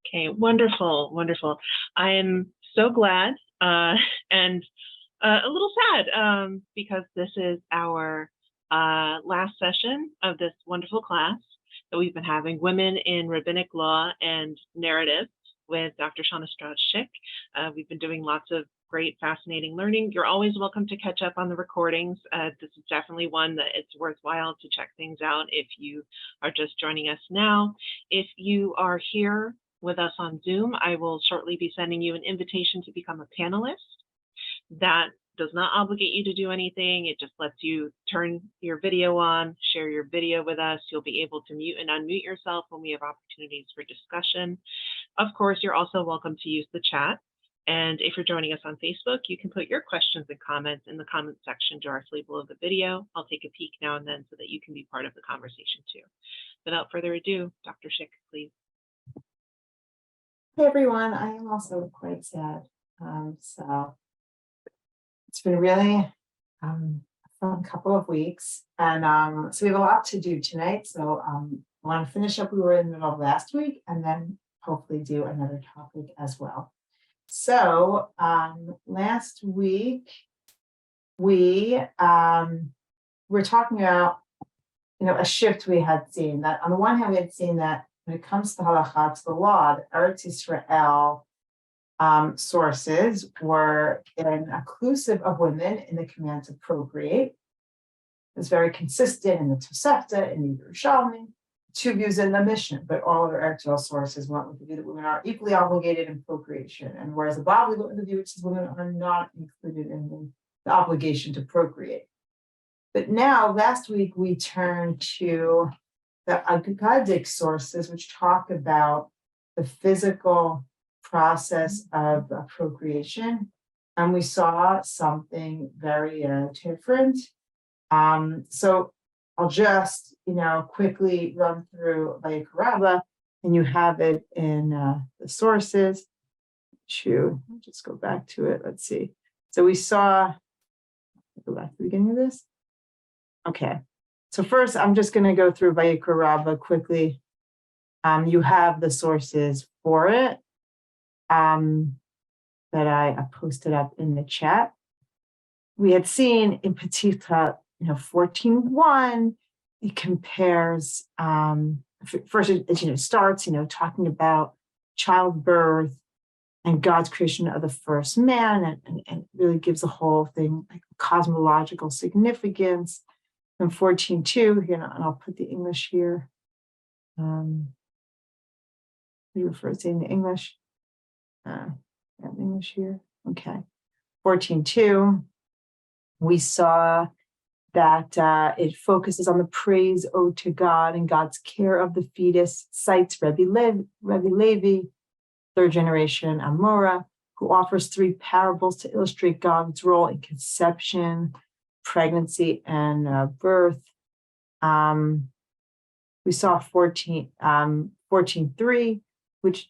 Okay, wonderful, wonderful. I am so glad and a little sad because this is our last session of this wonderful class that we've been having, Women in Rabbinic Law and Narrative with Dr. Shana Strauch Schick. We've been doing lots of great, fascinating learning. You're always welcome to catch up on the recordings. This is definitely one that it's worthwhile to check things out if you are just joining us now. If you are here with us on Zoom, I will shortly be sending you an invitation to become a panelist. That does not obligate you to do anything. It just lets you turn your video on, share your video with us. You'll be able to mute and unmute yourself when we have opportunities for discussion. Of course, you're also welcome to use the chat. And if you're joining us on Facebook, you can put your questions and comments in the comment section directly below the video. I'll take a peek now and then so that you can be part of the conversation too. Without further ado, Dr. Schick, please. Hey everyone, I am also quite sad. So it's been really a fun couple of weeks, and so we have a lot to do tonight. So I want to finish up. We were in the middle of last week, and then hopefully do another topic as well. So last week we were talking about a shift we had seen. That on the one hand we had seen that when it comes to halakha, to the law, the Eretz Yisrael sources were inclusive of women in the command to procreate. It's very consistent in the Tosefta, in the Yerushalmi, two views in the Mishnah, but all of the Eretz Yisrael sources went with the view that women are equally obligated in procreation, and whereas the Bavli went with the view which says women are not included in the obligation to procreate. But now, last week, we turned to the aggadic sources, which talk about the physical process of procreation, and we saw something very different. So I'll just, quickly run through Vayikra, and you have it in the sources. I'll just go back to it. Let's see. So we saw. Go back to the beginning of this. Okay. So first, I'm just going to go through Vayikra quickly. You have the sources for it that I posted up in the chat. We had seen in Petita, 14:1, it compares, first it starts, talking about childbirth and God's creation of the first man, and really gives the whole thing like cosmological significance. And 14:2, and I'll put the English here. We refer to in the English. English here. Okay. 14:2, we saw that it focuses on the praise owed to God and God's care of the fetus, cites Rebbe Levi, third generation Amora, who offers 3 parables to illustrate God's role in conception, pregnancy, and birth. We saw 14:3, which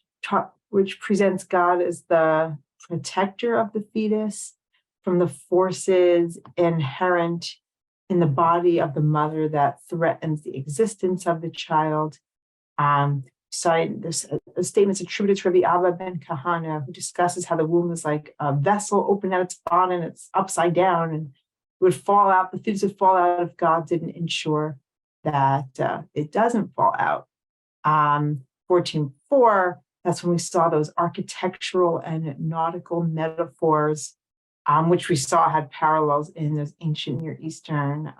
presents God as the protector of the fetus from the forces inherent in the body of the mother that threatens the existence of the child. There's statements attributed to Rabbi Abba ben Kahana, who discusses how the womb is like a vessel open at its bottom, and it's upside down, and it would fall out. The fetus would fall out if God didn't ensure that it doesn't fall out. 14:4, that's when we saw those architectural and nautical metaphors, which we saw had parallels in those ancient Near Eastern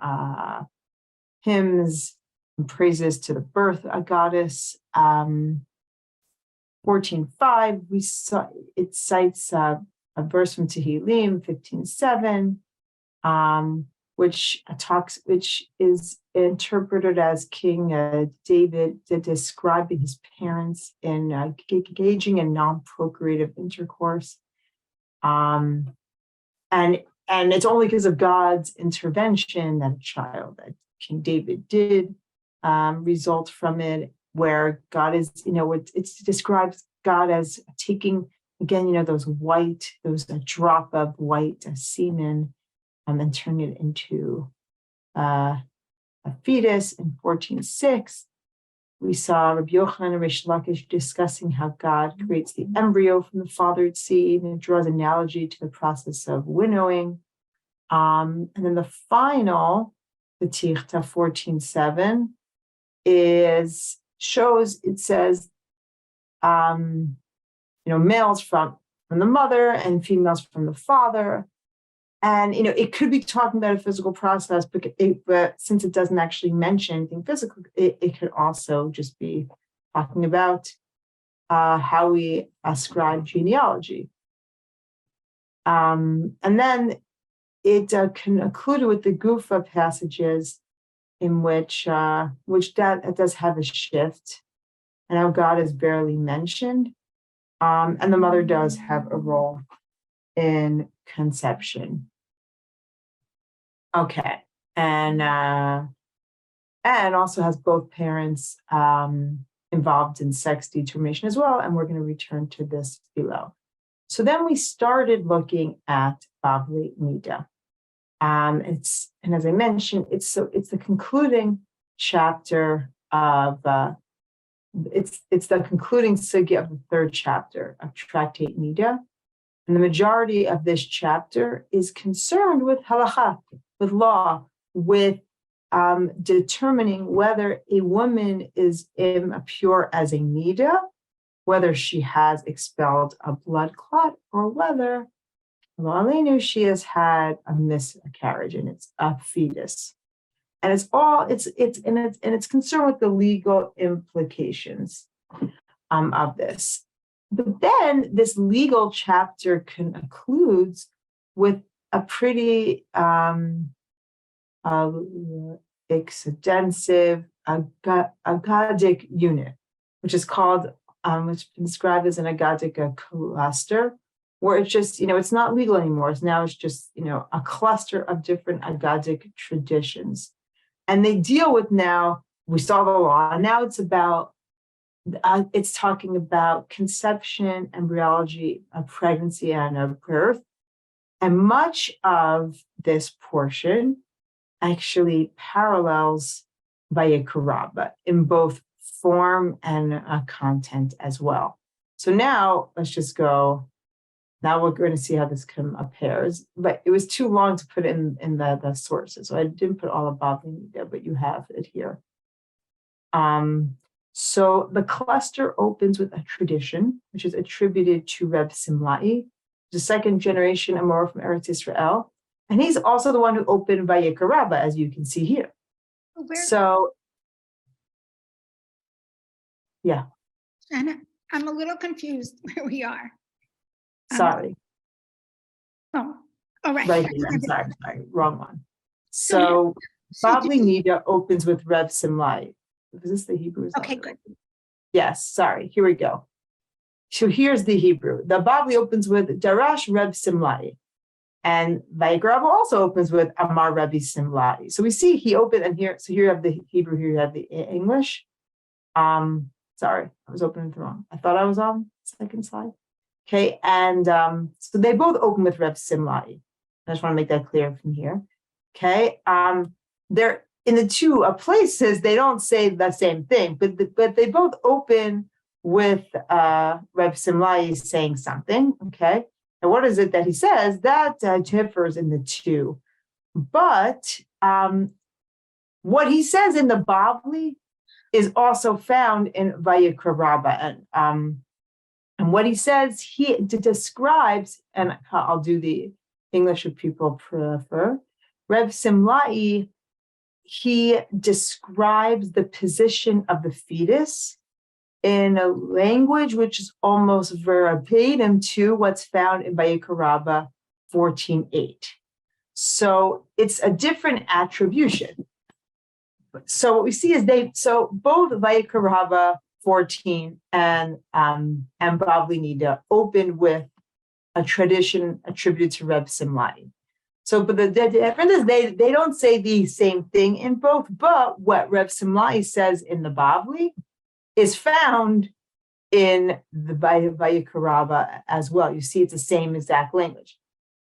hymns and praises to the birth goddess. 14:5, we saw it cites a verse from Tehillim 15:7, which is interpreted as King David describing his parents in engaging in non-procreative intercourse, and it's only because of God's intervention that a child that King David did result from it, where God is, it describes God as taking, again, those a drop of white semen, and turning it into a fetus in 14:6. We saw Rabbi Yochanan and Rish Lakish discussing how God creates the embryo from the fathered seed and draws analogy to the process of winnowing. And then the final, the Tichta 14:7, says, males from the mother and females from the father. And, it could be talking about a physical process, but since it doesn't actually mention anything physical, it could also just be talking about how we ascribe genealogy. And then it concluded with the Gufa passages in which that does have a shift, and how God is barely mentioned. And the mother does have a role in conception. Okay, and also has both parents involved in sex determination as well, and we're going to return to this below. So then we started looking at Bavli Nida. And as I mentioned, it's the concluding chapter of it's the concluding sugya of the third chapter of Tractate Nida. And the majority of this chapter is concerned with halacha, with law, with determining whether a woman is impure as a nida, whether she has expelled a blood clot, or whether she has had a miscarriage and it's a fetus. And it's concerned with the legal implications of this. But then this legal chapter concludes with a pretty extensive aggadic unit, which is called, which is described as an aggadic cluster, where it's just, it's not legal anymore. It's just, a cluster of different aggadic traditions. And they deal with now, we saw the law, and now it's talking about conception, embryology, a pregnancy, and a birth. And much of this portion actually parallels Vayikra in both form and content as well. So now let's just go. Now we're going to see how this compares. But it was too long to put in the sources, so I didn't put all of Bavli there, but you have it here. So the cluster opens with a tradition, which is attributed to Reb Simlai, the second generation Amor from Eretz Yisrael. And he's also the one who opened Vayikra, as you can see here. Yeah. Shana, I'm a little confused where we are. Sorry. All right. Right here. I'm sorry, wrong one. So Bavli Nida opens with Reb Simlai. Is this the Hebrew? Okay, good. Yes, sorry. Here we go. So here's the Hebrew. The Bavli opens with Darash Reb Simlai. And Vayikra also opens with Amar Rabbi Simlai. So we see he opened, and here, so here you have the Hebrew, here you have the English. Sorry, I was opening it wrong. I thought I was on the second slide. Okay, and so they both open with Reb Simlai. I just want to make that clear from here. Okay, they're in the two places, they don't say the same thing, but they both open with Reb Simlai saying something. Okay, and what is it that he says? That differs in the two. But what he says in the Bavli is also found in Vayikra. And what he says, he describes, and I'll do the English if people prefer, Reb Simlai, he describes the position of the fetus in a language which is almost verbatim to what's found in Vayikra 14:8. So it's a different attribution. So what we see is both Vayikra 14 and Bavli Nida open with a tradition attributed to Reb Simlai. So, but the difference is they don't say the same thing in both, but what Reb Simlai says in the Bavli is found in the Vayikra as well. You see, it's the same exact language.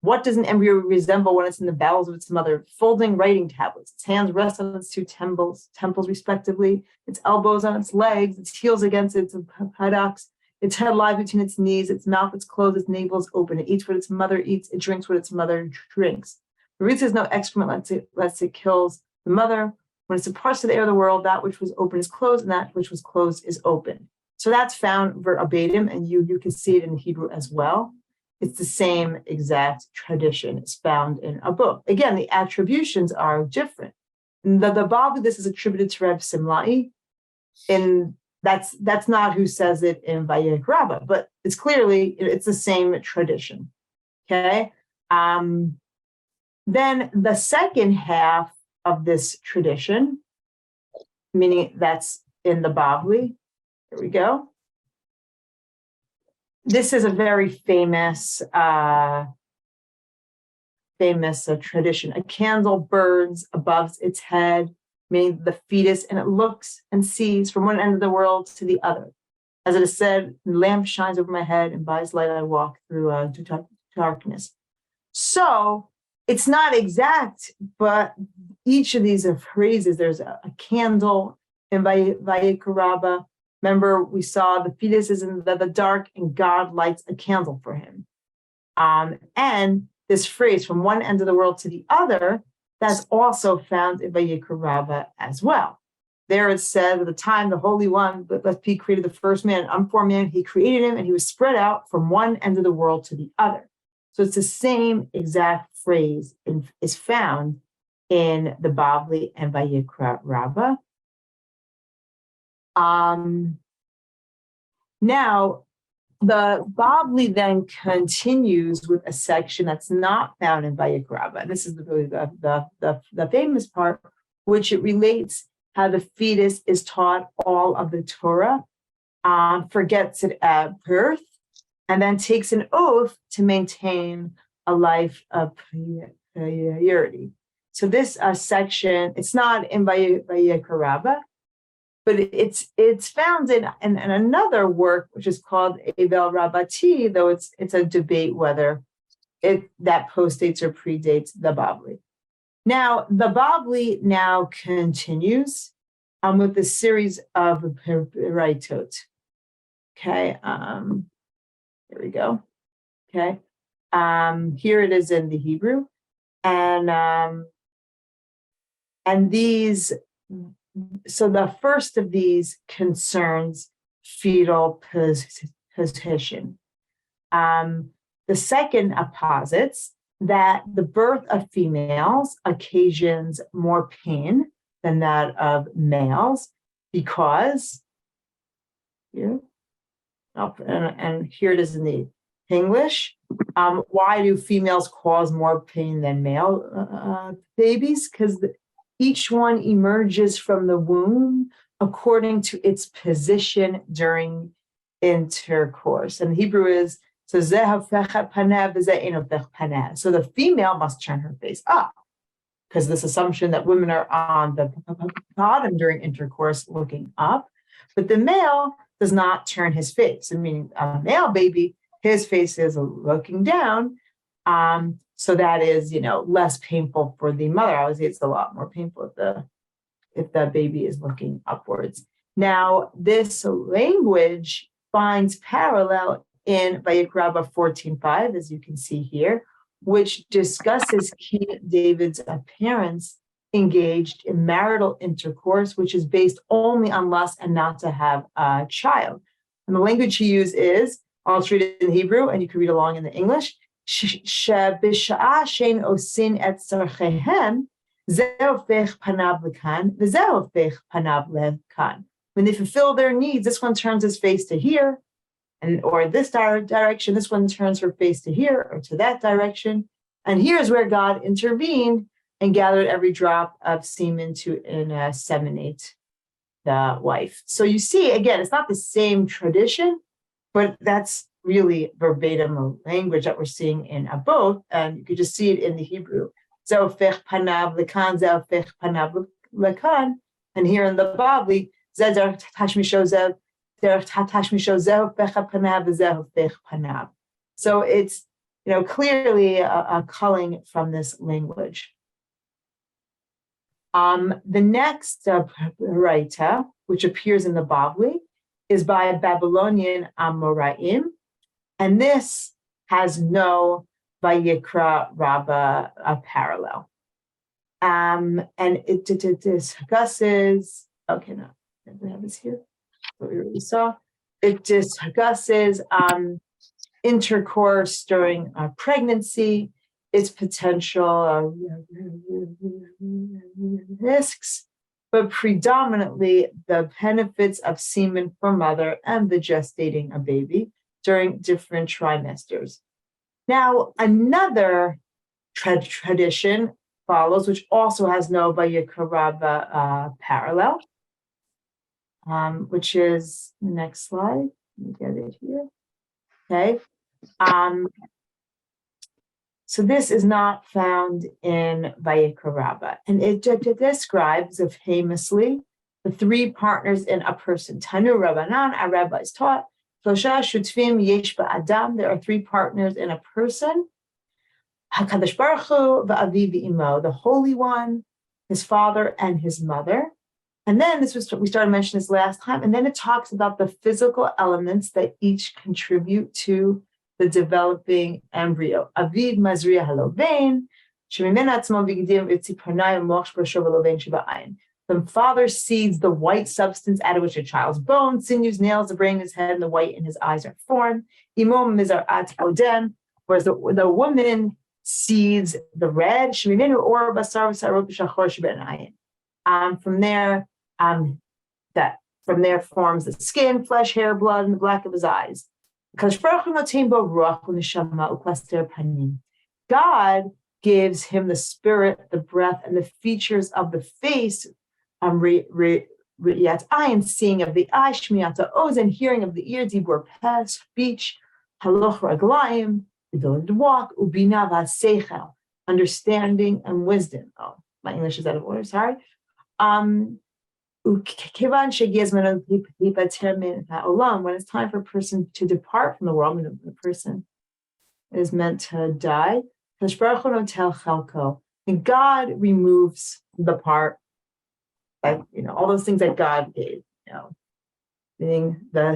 What does an embryo resemble when it's in the bowels of its mother? Folding writing tablets. Its hands rest on its two temples respectively. Its elbows on its legs. Its heels against its buttocks. Its head lies between its knees. Its mouth is closed. Its navel is open. It eats what its mother eats. It drinks what its mother drinks. The reason there's no excrement lest it kills the mother. When it departs to the air of the world, that which was open is closed, and that which was closed is open. So that's found verbatim, and you can see it in Hebrew as well. It's the same exact tradition. It's found in a book. Again, the attributions are different. The Bavli, this is attributed to Reb Simlai, and that's not who says it in Vayikra Rabbah, but it's the same tradition. Okay. Then the second half of this tradition, meaning that's in the Bavli. Here we go. This is a very famous tradition. A candle burns above its head, meaning the fetus, and it looks and sees from one end of the world to the other. As it is said, the lamp shines over my head, and by its light I walk through darkness. So it's not exact, but each of these phrases, there's a candle in Vayikra Rabbah. Remember, we saw the fetus is in the dark and God lights a candle for him. And this phrase, from one end of the world to the other, that's also found in Vayikra Rabbah as well. There it said, at the time the Holy One, he created the first man, unformed man, he created him, and he was spread out from one end of the world to the other. So it's the same exact phrase is found in the Bavli and Vayikra Rabbah. Now, the Bavli then continues with a section that's not found in Vayikra Rabbah. And this is really the famous part, which it relates how the fetus is taught all of the Torah, forgets it at birth, and then takes an oath to maintain a life of purity. So this section, it's not in Vayikra Rabbah, but it's found in another work, which is called Abel Rabbati, though it's a debate whether that postdates or predates the Bavli. Now, the Bavli now continues with the series of Piraitot. Okay, here we go. Okay, here it is in the Hebrew, and these. So the first of these concerns fetal position. The second posits that the birth of females occasions more pain than that of males because here, and here it is in the English. Why do females cause more pain than male babies? Because each one emerges from the womb according to its position during intercourse. And Hebrew is, so the female must turn her face up, because this assumption that women are on the bottom during intercourse looking up, but the male does not turn his face. I mean, a male baby, his face is looking down. So that is, less painful for the mother. I would say it's a lot more painful if the baby is looking upwards. Now, this language finds parallel in Vayikra Rabbah 14:5, as you can see here, which discusses King David's parents engaged in marital intercourse, which is based only on lust and not to have a child. And the language he used is, I'll just read it in Hebrew, and you can read along in the English. When they fulfill their needs, this one turns his face to here, or this direction, this one turns her face to here, or to that direction. And here's where God intervened and gathered every drop of semen to inseminate the wife. So you see, again, it's not the same tradition, but that's really verbatim language that we're seeing in both, and you could just see it in the Hebrew. Zeofech panav lekan, zeofech panav lekan, and here in the Bavli, zeh tashmisho zeofech panav, zeofech panav. So it's clearly a culling from this language. The next Baraita, which appears in the Bavli, is by Babylonian Amoraim, and this has no Vayikra Rabbah parallel. And it discusses, okay, no, we have this here, what we already saw. It discusses intercourse during pregnancy, its potential risks, but predominantly the benefits of semen for mother and the gestating a baby during different trimesters. Now, another tradition follows, which also has no Vayikra Rabbah parallel, which is the next slide. Let me get it here. Okay. So this is not found in Vayikra Rabbah, and it describes famously the three partners in a person. Tanu Rabbanan, our rabbis taught, Shlosha Shutvim Yesh Ba'adam, there are three partners in a person. HaKadosh Baruch Hu v'Avi v'Imo, the Holy One, his father and his mother. And then we started mentioning this last time, and then it talks about the physical elements that each contribute to the developing embryo. Avid mazriya halovein, shemimen atzmo v'gidim v'tziparnai moch b'shov halovein sheba'ayin. The father seeds the white substance out of which a child's bones, sinews, nails, the brain, his head, and the white in his eyes are formed. Imo mizarat odem, whereas the woman seeds the red. Shemimenu or basar v'sarot b'shachor shebe'ayin. From there forms the skin, flesh, hair, blood, and the black of his eyes. God gives him the spirit, the breath, and the features of the face, seeing of the eye, shmiata ozen, hearing of the ear, dibur peh, speech, haloch raglayim, the ability to walk, ubina v'seichel, understanding and wisdom. Oh, my English is out of order, sorry. When it's time for a person to depart from the world, when the person is meant to die, and God removes the part, like, all those things that God gave, meaning the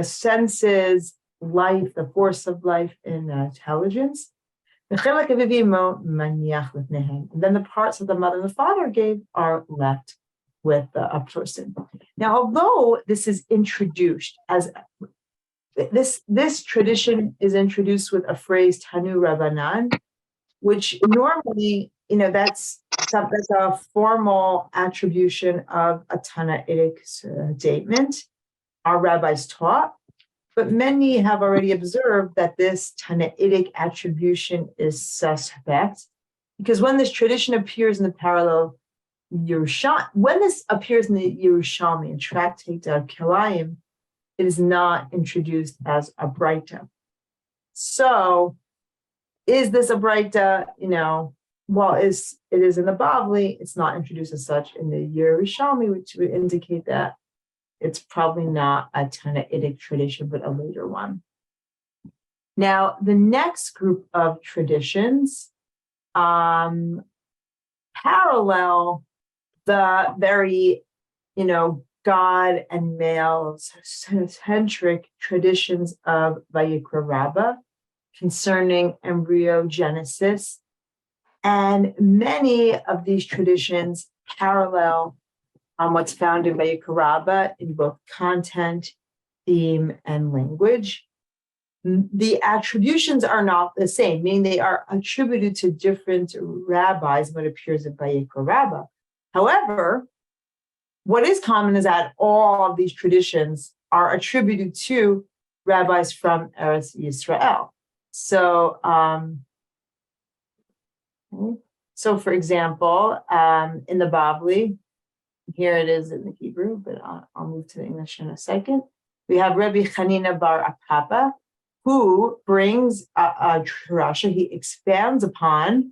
senses, life, the force of life, and intelligence. And then the parts that the mother and the father gave are left with a person. Now, although this is introduced as this tradition is introduced with a phrase Tanu Rabbanan, which normally, that's a formal attribution of a Tanaitic statement. Our rabbis taught, but many have already observed that this Tanaitic attribution is suspect, because when this tradition appears in the parallel when this appears in the Yerushalmi and Tractate Kilayim, it is not introduced as a Braita. So, is this a Braita? While it is in the Bavli, it's not introduced as such in the Yerushalmi, which would indicate that it's probably not a Tanaitic tradition, but a later one. Now, the next group of traditions parallel the very, God and male-centric traditions of Vayikra Rabbah concerning embryogenesis. And many of these traditions parallel what's found in Vayikra Rabbah in both content, theme, and language. The attributions are not the same, meaning they are attributed to different rabbis when it appears in Vayikra Rabbah. However, what is common is that all of these traditions are attributed to rabbis from Eretz Yisrael. So, for example, in the Bavli, here it is in the Hebrew, but I'll move to the English in a second. We have Rabbi Chanina bar Apapa, who brings a drasha. He expands upon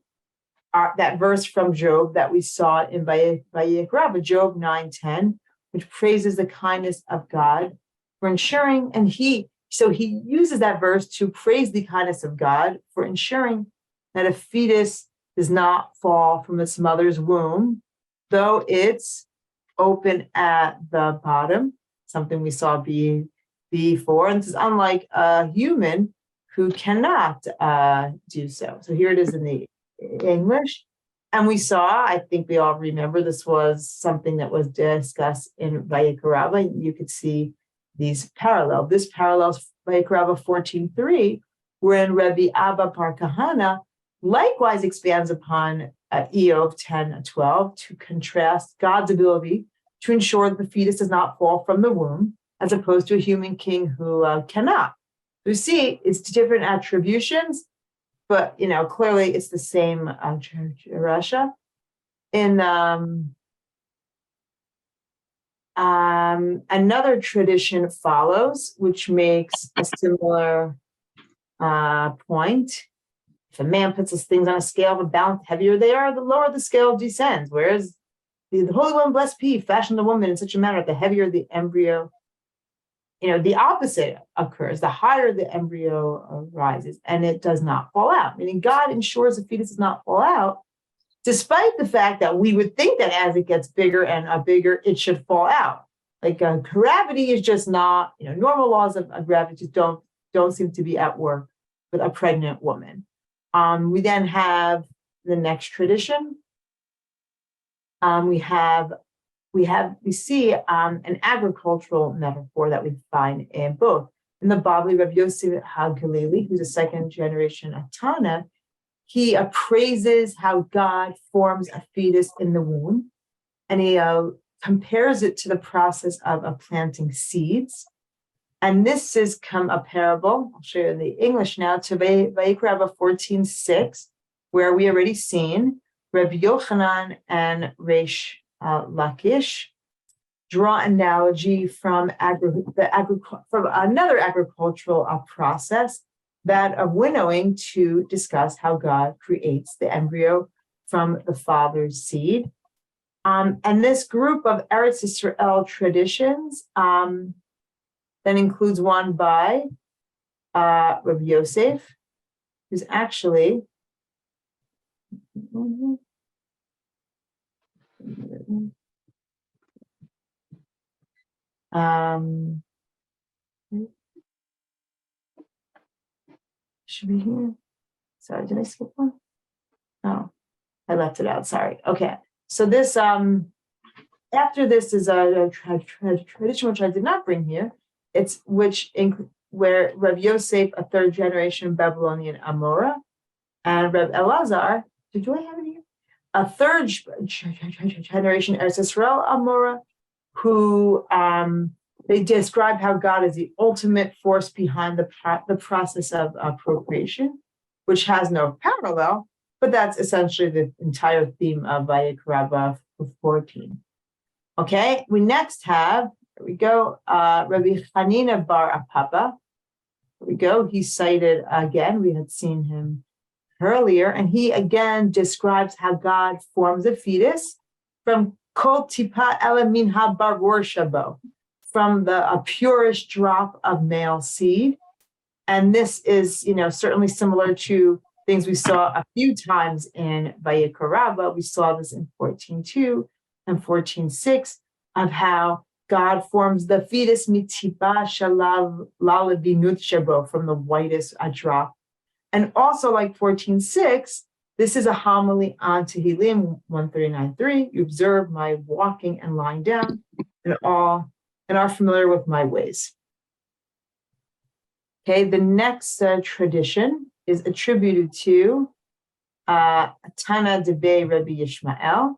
that verse from Job that we saw in Vayikra Rabbah, Job 9:10, which praises the kindness of God for ensuring, and he So he uses that verse to praise the kindness of God for ensuring that a fetus does not fall from its mother's womb, though it's open at the bottom, something we saw before. And this is unlike a human who cannot do so. So here it is in the English. And we saw, I think we all remember, this was something that was discussed in Vayikra. You could see these parallel. This parallels Vayikra 14:3, wherein Rabbi Abba Bar Kahana likewise expands upon Eov 10:12 to contrast God's ability to ensure that the fetus does not fall from the womb, as opposed to a human king who cannot. You see, it's different attributions, but clearly it's the same Rasha. In another tradition follows, which makes a similar point. If a man puts his things on a scale of a balance, heavier they are, the lower the scale descends. Whereas the Holy One, blessed be, fashioned the woman in such a manner that the heavier the embryo, the opposite occurs. The higher the embryo rises, and it does not fall out. Meaning God ensures the fetus does not fall out, despite the fact that we would think that as it gets bigger and bigger, it should fall out. Like gravity is just not, normal laws of gravity just don't seem to be at work with a pregnant woman. We then have the next tradition. We see an agricultural metaphor that we find in both. In the Bavli, Rabbi Yosef HaGalili, who's a second generation Atana, he appraises how God forms a fetus in the womb, and he compares it to the process of planting seeds. And this is a parable, I'll show you in the English now, to Vayikra 14:6, where we already seen Rabbi Yochanan and Reish Lakish draw analogy from another agricultural process, that of winnowing, to discuss how God creates the embryo from the father's seed. And this group of Eretz Yisrael traditions then includes one by Rabbi Yosef, who's actually should be here. Sorry, did I skip one? Oh, I left it out. Sorry. Okay. So this after this is a tradition which I did not bring here. It's where Rav Yosef, a third generation Babylonian Amora, and Rav Elazar, do I have it here? A third generation Eretz Yisrael Amora, who they describe how God is the ultimate force behind the process of procreation, which has no parallel, but that's essentially the entire theme of Vayikra 14. Okay, we next have, here we go, Rabbi Hanina Bar Apapa. Here we go, he's cited again, we had seen him earlier, and he again describes how God forms a fetus from kol tipa ela min habaror shabo, from the purest drop of male seed. And this is, certainly similar to things we saw a few times in Vayikra. We saw this in 14:2 and 14:6 of how God forms the fetus mitipa shalav lalabinut shabo, from the whitest drop. And also, like 14:6, this is a homily on Tehillim 139:3. You observe my walking and lying down, and are familiar with my ways. Okay, the next tradition is attributed to Tana Debe Rabbi Yishmael.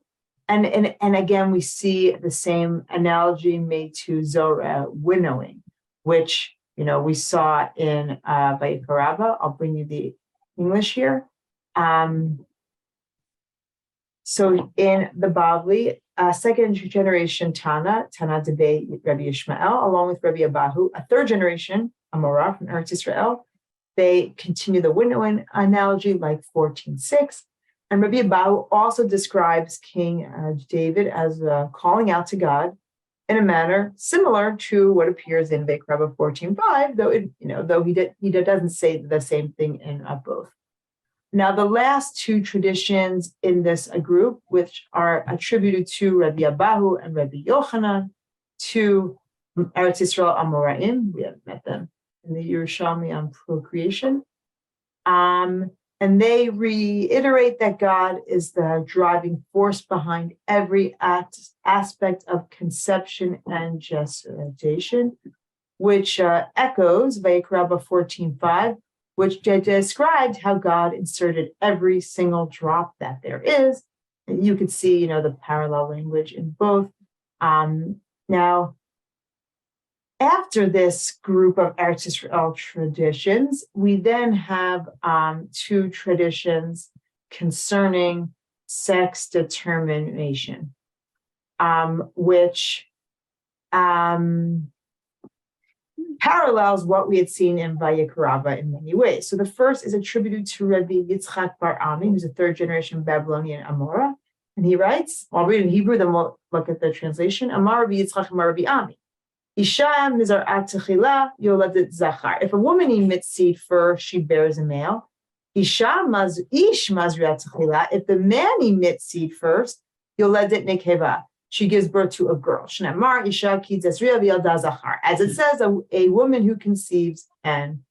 And again, we see the same analogy made to Zorah winnowing, which we saw in Vayikra. I'll bring you the English here. So in the Bavli, second generation Tana Debe Rabbi Yishmael, along with Rabbi Abahu, a third generation Amorah from Eretz Yisrael, they continue the winnowing analogy like 14:6. And Rabbi Abahu also describes King David as calling out to God in a manner similar to what appears in Vayikra 14:5, though he doesn't say the same thing in both. Now, the last two traditions in this group, which are attributed to Rabbi Abahu and Rabbi Yochanan, to Eretz Yisrael Amoraim, we have met them in the Yerushalmi on procreation, and they reiterate that God is the driving force behind every aspect of conception and gestation, which echoes Vayikra 14:5, which described how God inserted every single drop that there is. And you could see, the parallel language in both. Now, after this group of Eretz Yisrael traditions, we then have two traditions concerning sex determination, which parallels what we had seen in Vayikra in many ways. So the first is attributed to Rabbi Yitzchak Bar Ami, who's a third generation Babylonian Amora. And he writes, I'll read in Hebrew, then we'll look at the translation. Amar Rabbi Yitzchak Amar Rabbi Ami. Isha mizar'at techila yoledet zachar. If a woman emits seed first, she bears a male. Ish mazriat techila. If the man emits seed first, yoledet nekeva. She gives birth to a girl. Shnamar isha ki tezriya v'yalda zachar. As it says, a woman who conceives and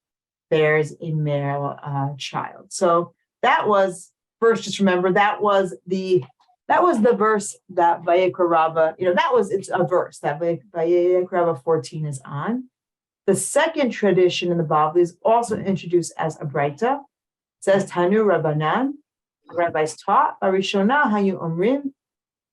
bears a male child. So that was, first, just remember, that was the verse that Vayikra, it's a verse that Vayikra 14 is on. The second tradition in the Bavli is also introduced as a Braita. It says, Tanu Rabbanan, rabbis taught, Arishona Hayu Omrim.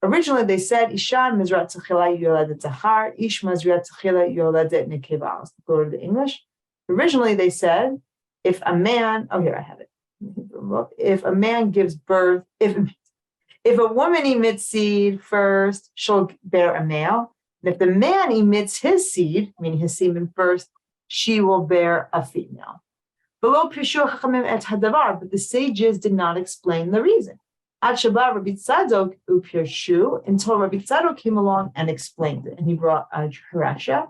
Originally they said, Isha Mizrat Techila Yoledet Zachar, Ish Mazriat Techila Yoledet Nekeva. Let's go to the English. Originally they said, if a man gives birth, if a woman emits seed first, she'll bear a male. And if the man emits his seed, meaning his semen first, she will bear a female. But the sages did not explain the reason. Until Rabbi Tzadok came along and explained it. And he brought a Harasha.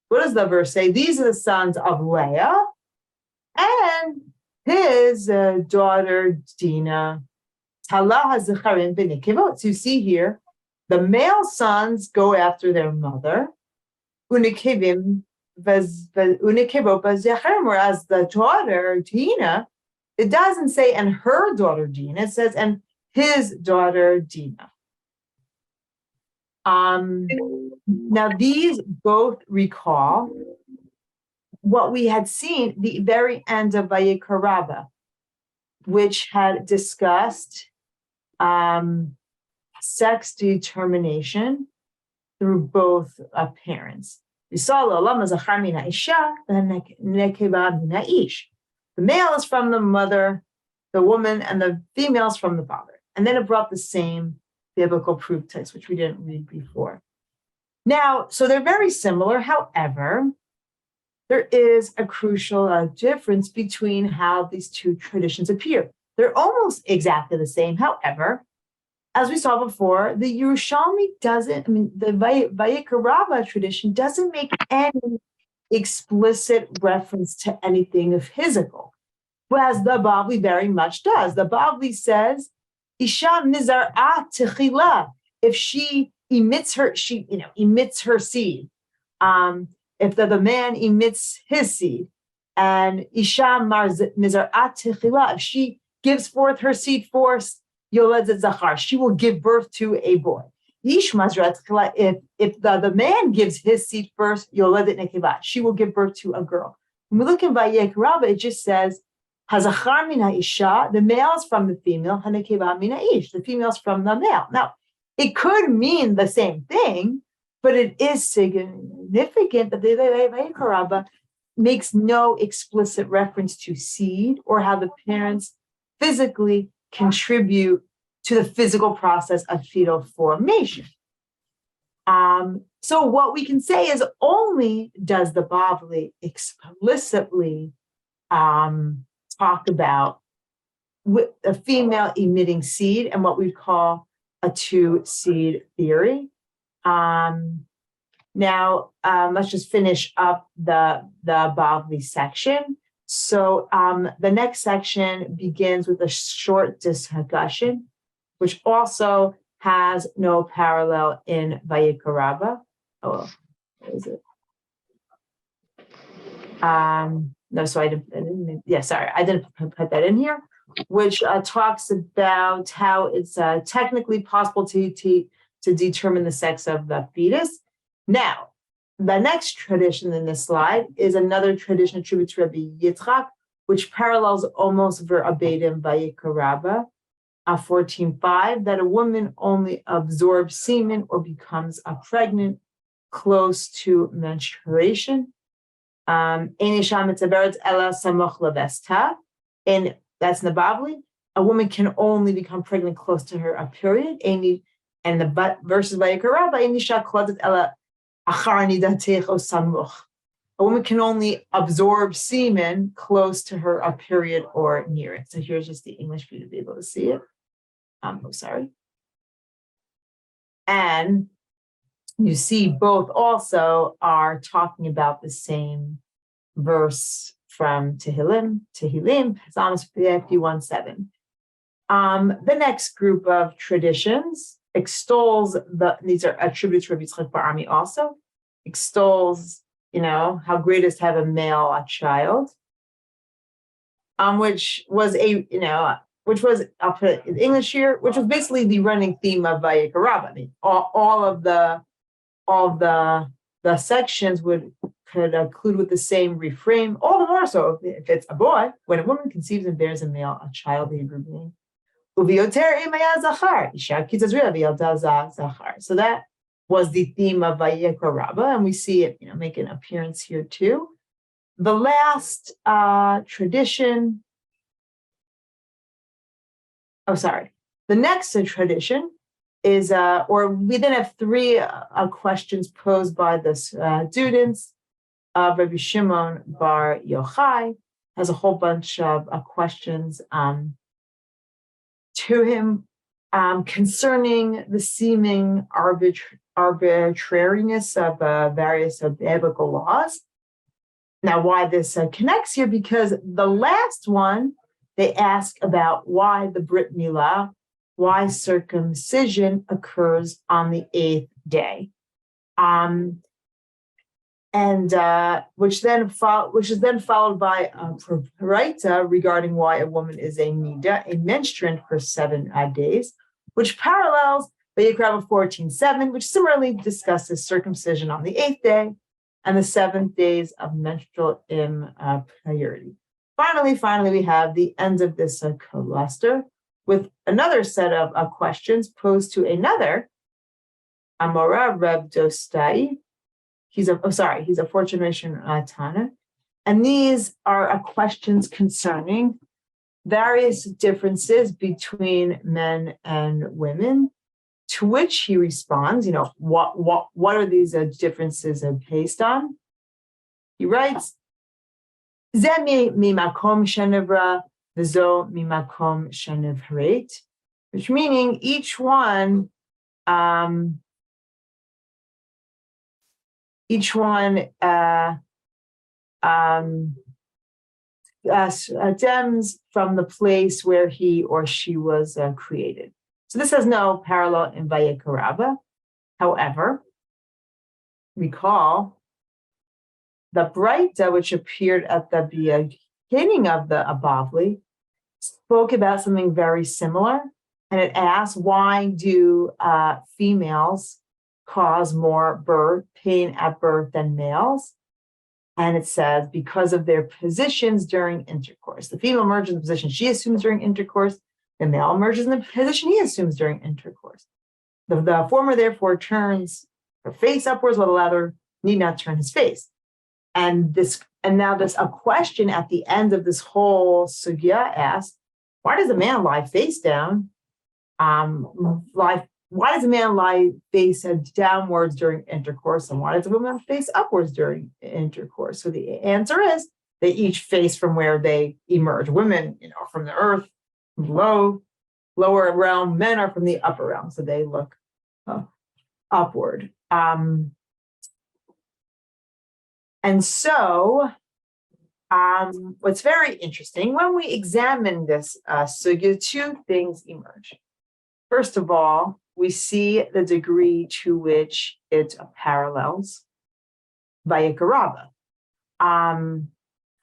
What does the verse say? These are the sons of Leah and his daughter Dinah. So you see here, the male sons go after their mother, whereas the daughter Dinah, it doesn't say and her daughter Dinah, it says and his daughter Dinah. Now these both recall what we had seen the very end of Vayikra, which had discussed sex determination through both parents. We saw the male is from the mother, the woman, and the female is from the father. And then it brought the same biblical proof text, which we didn't read before. Now, so they're very similar. However, there is a crucial difference between how these two traditions appear. They're almost exactly the same. However, as we saw before, the Yerushalmi the Vayikra tradition doesn't make any explicit reference to anything physical, whereas the Bavli very much does. The Bavli says, Isha mizar'at techila. If she emits her seed. If the man emits his seed, and Isha mizar'at techila, if she gives forth her seed first, yoledet zachar, she will give birth to a boy. Ish mazrat techila, if the man gives his seed first, yoledet nekeva, she will give birth to a girl. When we look in Vayikra, it just says, hazachar min ha'isha, the male is from the female, hanekeva min ha'ish, the female is from the male. Now, it could mean the same thing, but it is significant that the Vayikra makes no explicit reference to seed or how the parents physically contribute to the physical process of fetal formation. So what we can say is only does the Bavli explicitly talk about with a female emitting seed and what we'd call a two-seed theory. Now, let's just finish up the Bavli section. So the next section begins with a short discussion, which also has no parallel in Vayikra Rabbah. Oh, what is it? No, so I didn't put that in here, which talks about how it's technically possible to determine the sex of the fetus. Now, the next tradition in this slide is another tradition attributed to Rabbi Yitzchak, which parallels almost verbatim Vayikra Rabbah 14:5, that a woman only absorbs semen or becomes pregnant close to menstruation. And that's in the Bavli. A woman can only become pregnant close to her period. And the verses Vayikra Rabbah, a woman can only absorb semen close to her period or near it. So here's just the English for you to be able to see it. Sorry. And you see both also are talking about the same verse from Tehillim, Psalms 51:7. The next group of traditions extols these are attributed to Rabbi Yitzchak Bar Ami also, extols, how great it is to have a male child, which was I'll put it in English here, which was basically the running theme of Vayikra Rabbah. I mean, all of the sections could conclude with the same refrain, all the more so if it's a boy. When a woman conceives and bears a child, the Hebrew name. So that was the theme of Vayikra Rabbah, and we see it, make an appearance here too. The last tradition. The next tradition is, we then have three questions posed by the students. Rabbi Shimon Bar Yochai has a whole bunch of questions to him concerning the seeming arbitrariness of various biblical laws. Now, why this connects here? Because the last one, they ask about why the Brit Milah, why circumcision occurs on the 8th day, which is then followed by a Paraita regarding why a woman is a menstruant for 7 days, which parallels Vayikra Rabbah 14:7, which similarly discusses circumcision on the 8th day and the 7 days of menstrual impurity. Finally, we have the end of this cluster with another set of questions posed to another Amora Reb Dostai. He's a fourth generation Tana. And these are questions concerning various differences between men and women, to which he responds, what are these differences based on? He writes, Zemi mimakom shenevra, v'zo mimakom shenevret, which meaning each one stems from the place where he or she was created. So this has no parallel in Vayikra Rabbah. However, recall the Braita, which appeared at the beginning of the Bavli, spoke about something very similar, and it asked, why do females cause more pain at birth than males? And it says, because of their positions during intercourse. The female emerges in the position she assumes during intercourse. The male emerges in the position he assumes during intercourse. The former, therefore, turns her face upwards, while the latter need not turn his face. And now there's a question at the end of this whole sugya asks, why does a man lie face down? Why does a man lie face downwards during intercourse, and why does a woman face upwards during intercourse? So the answer is they each face from where they emerge. Women, from the earth, lower realm, men are from the upper realm, so they look upward. And so what's very interesting, when we examine this sugya, two things emerge. First of all, we see the degree to which it parallels Vayikra Rabbah. And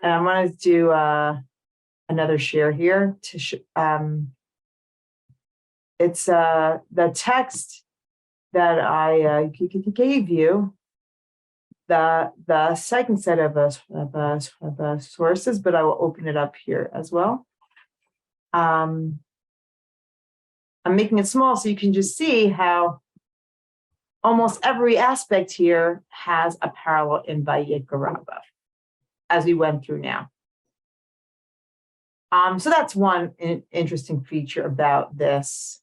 I want to do another share here to it's the text that I gave you, the second set of sources, but I will open it up here as well. I'm making it small so you can just see how almost every aspect here has a parallel in Vayikra Rabbah, as we went through now. So that's one interesting feature about this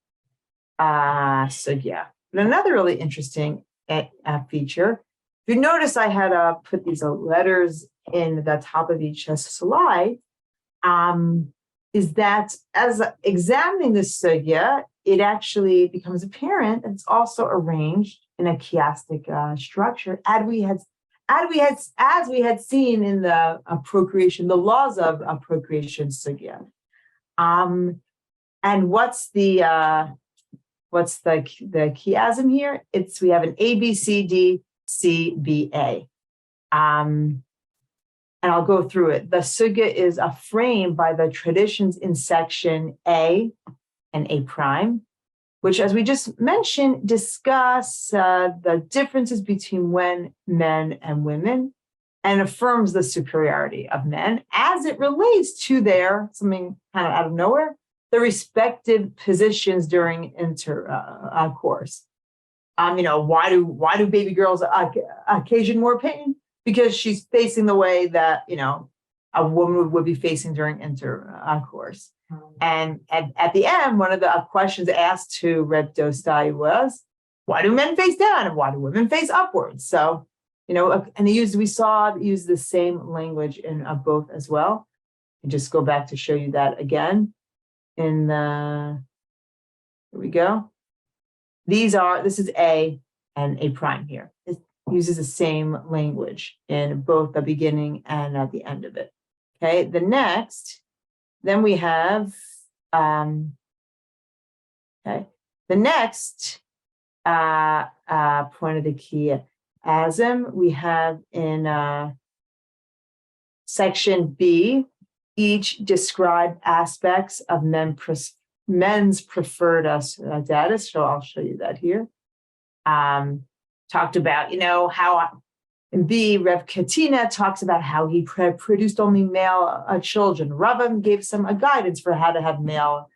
sugya. But another really interesting feature, if you notice, I had put these letters in the top of each slide, is that as examining the sugya, it actually becomes apparent that it's also arranged in a chiastic structure, as we had seen in the procreation, the laws of procreation sugya. And what's the chiasm here? We have an A, B, C, D, C, B, A. And I'll go through it. The sugya is framed by the traditions in section A and A prime, which, as we just mentioned, discuss the differences between men and women and affirms the superiority of men as it relates to something kind of out of nowhere, the respective positions during intercourse. Why do baby girls occasion more pain? Because she's facing the way that, a woman would be facing during intercourse. And at the end, one of the questions asked to Reb Dostai was, why do men face down and why do women face upwards? So, and we saw use the same language in both as well. And just go back to show you that again. Here we go. This is A and A prime here. It uses the same language in both the beginning and at the end of it. Okay, then we have, the next point of the chiasm we have in section B, each describe aspects of men's preferred status. So I'll show you that here. Talked about, how in B, Rev Katina talks about how he produced only male children. Ravam gave some guidance for how to have male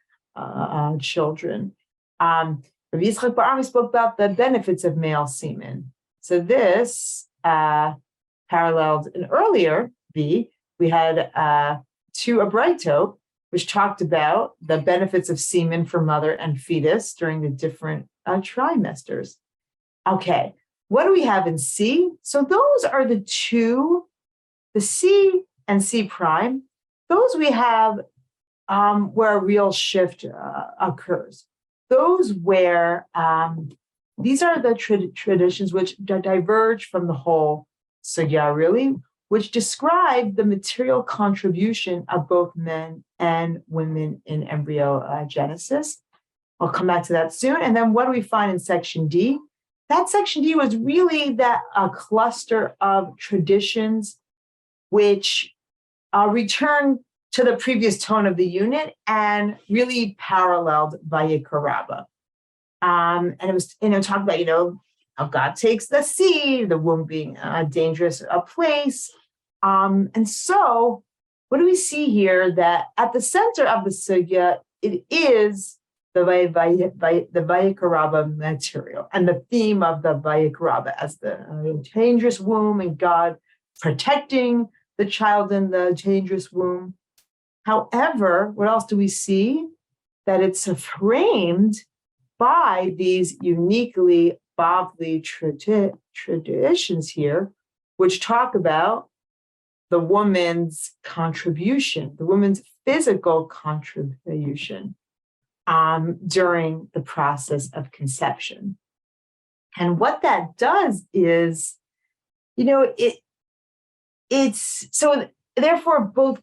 children. Rav Yitzchak Barami spoke about the benefits of male semen. So this paralleled an earlier B. We had two Abraito, which talked about the benefits of semen for mother and fetus during the different trimesters. Okay. What do we have in C? So those are the C and C prime. Those we have where a real shift occurs. Those where these are the traditions which diverge from the whole sugya, really, which describe the material contribution of both men and women in embryogenesis. I'll come back to that soon. And then what do we find in section D? That section D was really a cluster of traditions which return to the previous tone of the unit and really paralleled Vayikra Rabbah. And it was, talk about, how God takes the seed, the womb being a dangerous place. And so what do we see here? That at the center of the sugya, it is the Vayikra Rabbah material and the theme of the Vayikra Rabbah as the dangerous womb and God protecting the child in the dangerous womb. However, what else do we see? That it's framed by these uniquely Bavli traditions here, which talk about the woman's contribution, the woman's physical contribution during the process of conception. And what that does is, it's so therefore both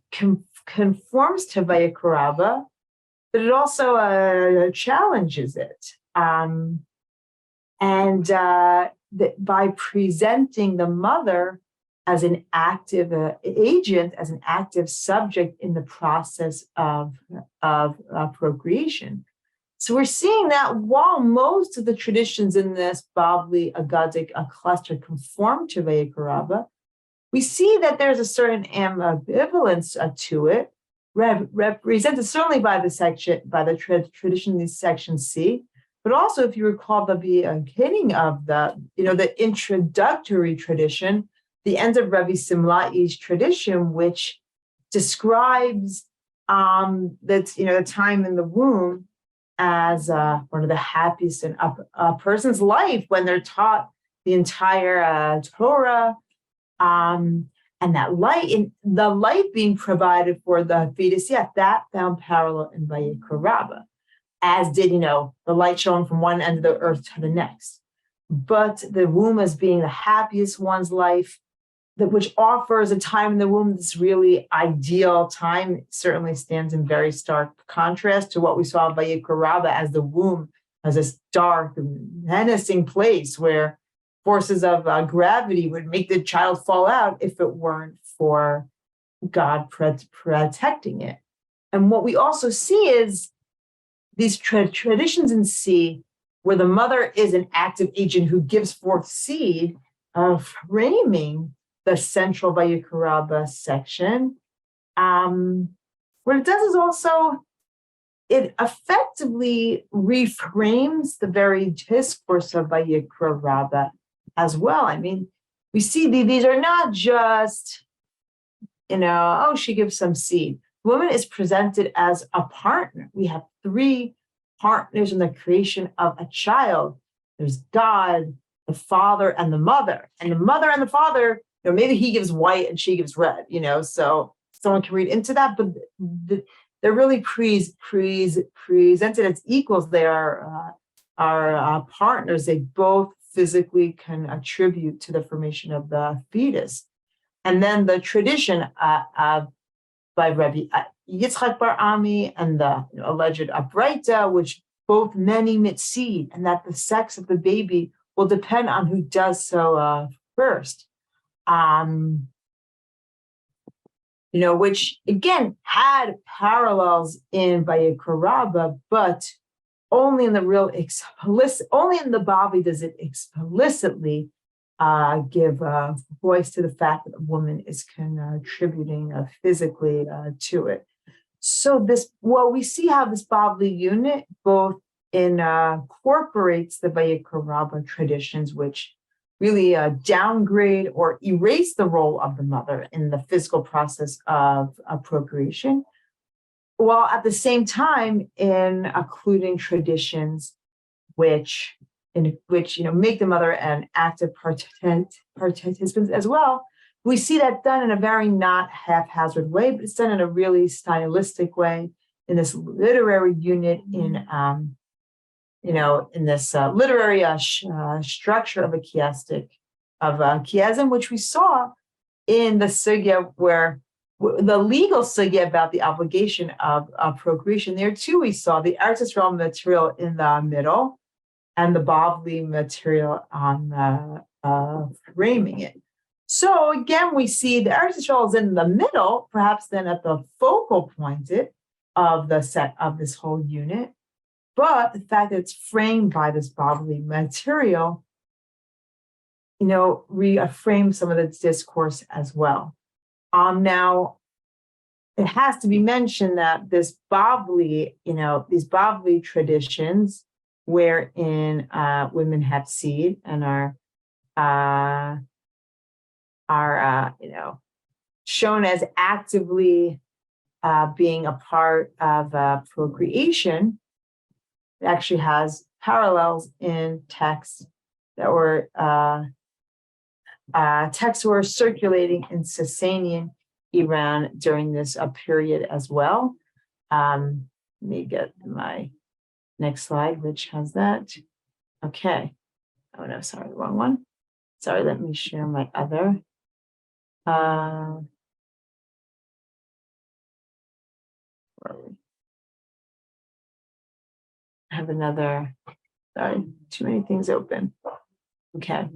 conforms to Vayikaraba, but it also challenges it. By presenting the mother as an active agent, as an active subject in the process of procreation. So we're seeing that while most of the traditions in this Bavli, aggadic cluster conform to Vayikaraba, we see that there's a certain ambivalence to it, represented certainly by the tradition in section C, but also if you recall the beginning of the introductory tradition, the end of Rabbi Simlai's tradition, which describes the time in the womb as one of the happiest in a person's life when they're taught the entire Torah, and that the light being provided for the fetus, that found parallel in Vayikaraba, as did, the light shone from one end of the earth to the next. But the womb as being the happiest one's life, which offers a time in the womb that's really ideal time, certainly stands in very stark contrast to what we saw in Vayikaraba as the womb as this dark, menacing place where forces of gravity would make the child fall out if it weren't for God protecting it. And what we also see is these traditions in C, where the mother is an active agent who gives forth seed, framing the central Vayikaraba section. What it does is also, it effectively reframes the very discourse of Vayikaraba as well. I mean, we see these are not just, she gives some seed. The woman is presented as a partner. We have three partners in the creation of a child. There's God, the father, and the mother. And the mother and the father, maybe he gives white and she gives red, so someone can read into that, but they're really presented as equals. They are partners. They both physically can attribute to the formation of the fetus. And then the tradition by Rabbi Yitzchak Bar Ami and the alleged Abraita, which both men emit seed, and that the sex of the baby will depend on who does so first. Which again had parallels in Vayikaraba, but only in the Bavli does it explicitly give voice to the fact that a woman is contributing physically to it. So we see how this Bavli unit both incorporates the Vayikaraba traditions, which really downgrade or erase the role of the mother in the physical process of procreation, while at the same time including traditions which make the mother an active participant as well. We see that done in a very not haphazard way, but it's done in a really stylistic way in this literary unit in this literary structure of a chiasm, which we saw in the sugya where the legal sugya about the obligation of procreation. There too, we saw the Eretz Yisrael material in the middle and the Bavli material on the framing it. So again, we see the Eretz Yisrael is in the middle, perhaps then at the focal point of the set of this whole unit. But the fact that it's framed by this Bavli material, reframes some of the discourse as well. Now, it has to be mentioned that this Bavli, these Bavli traditions, wherein women have seed and are shown as actively being a part of procreation, it actually has parallels in texts that were texts were circulating in Sasanian Iran during this period as well. Let me get my next slide, which has that. Okay. Oh no, sorry, the wrong one. Sorry, let me share my other. Where are we? I have another, sorry, too many things open. Okay.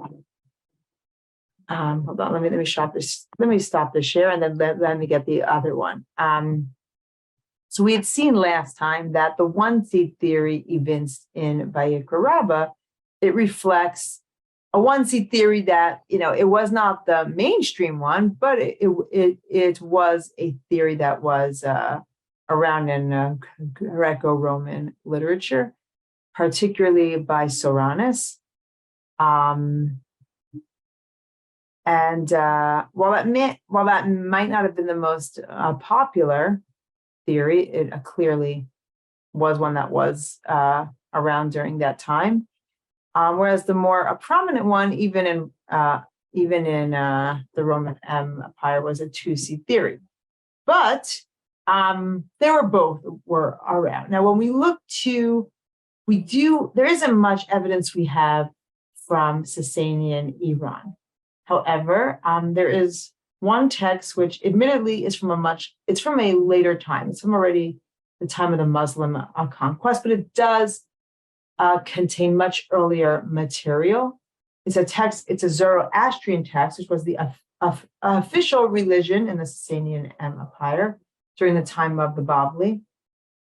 Hold on, let me stop this. Let me stop the share and then let me get the other one. So we had seen last time that the one seed theory evinced in Vayikra Rabbah, it reflects a one seed theory that, it was not the mainstream one, but it was a theory that was around in Greco-Roman literature, particularly by Soranus. And while that might not have been the most popular theory, it clearly was one that was around during that time. Whereas the more prominent one, even in the Roman Empire, was a two-seed theory. But both were around. Now, when we look there isn't much evidence we have from Sasanian Iran. However, there is one text which admittedly is from a later time. It's from already the time of the Muslim conquest, but it does contain much earlier material. It's a Zoroastrian text, which was the official religion in the Sasanian Empire during the time of the Bavli.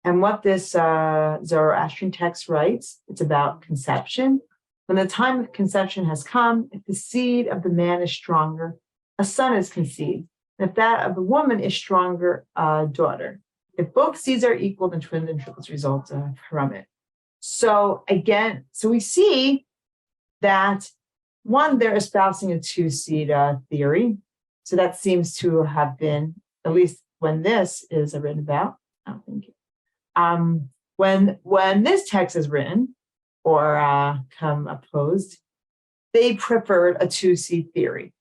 And what this Zoroastrian text writes, it's about conception. When the time of conception has come, if the seed of the man is stronger, a son is conceived. And if that of the woman is stronger, a daughter. If both seeds are equal, then twins and triplets result from it. So we see that one, they're espousing a two-seed theory. So that seems to have been, at least when this is written about, oh, thank you. When this text is written or come opposed, they preferred a two-seed theory,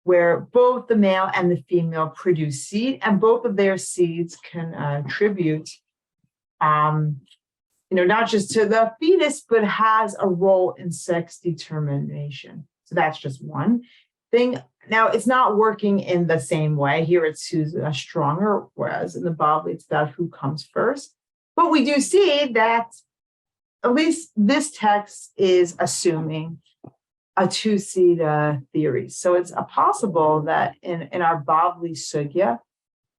where both the male and the female produce seed, and both of their seeds contribute, not just to the fetus, but has a role in sex determination. So that's just one thing. Now, it's not working in the same way. Here it's who's stronger, whereas in the Bavli, it's about who comes first. But we do see that at least this text is assuming a two-seed theory. So it's possible that in our Bavli Sugya,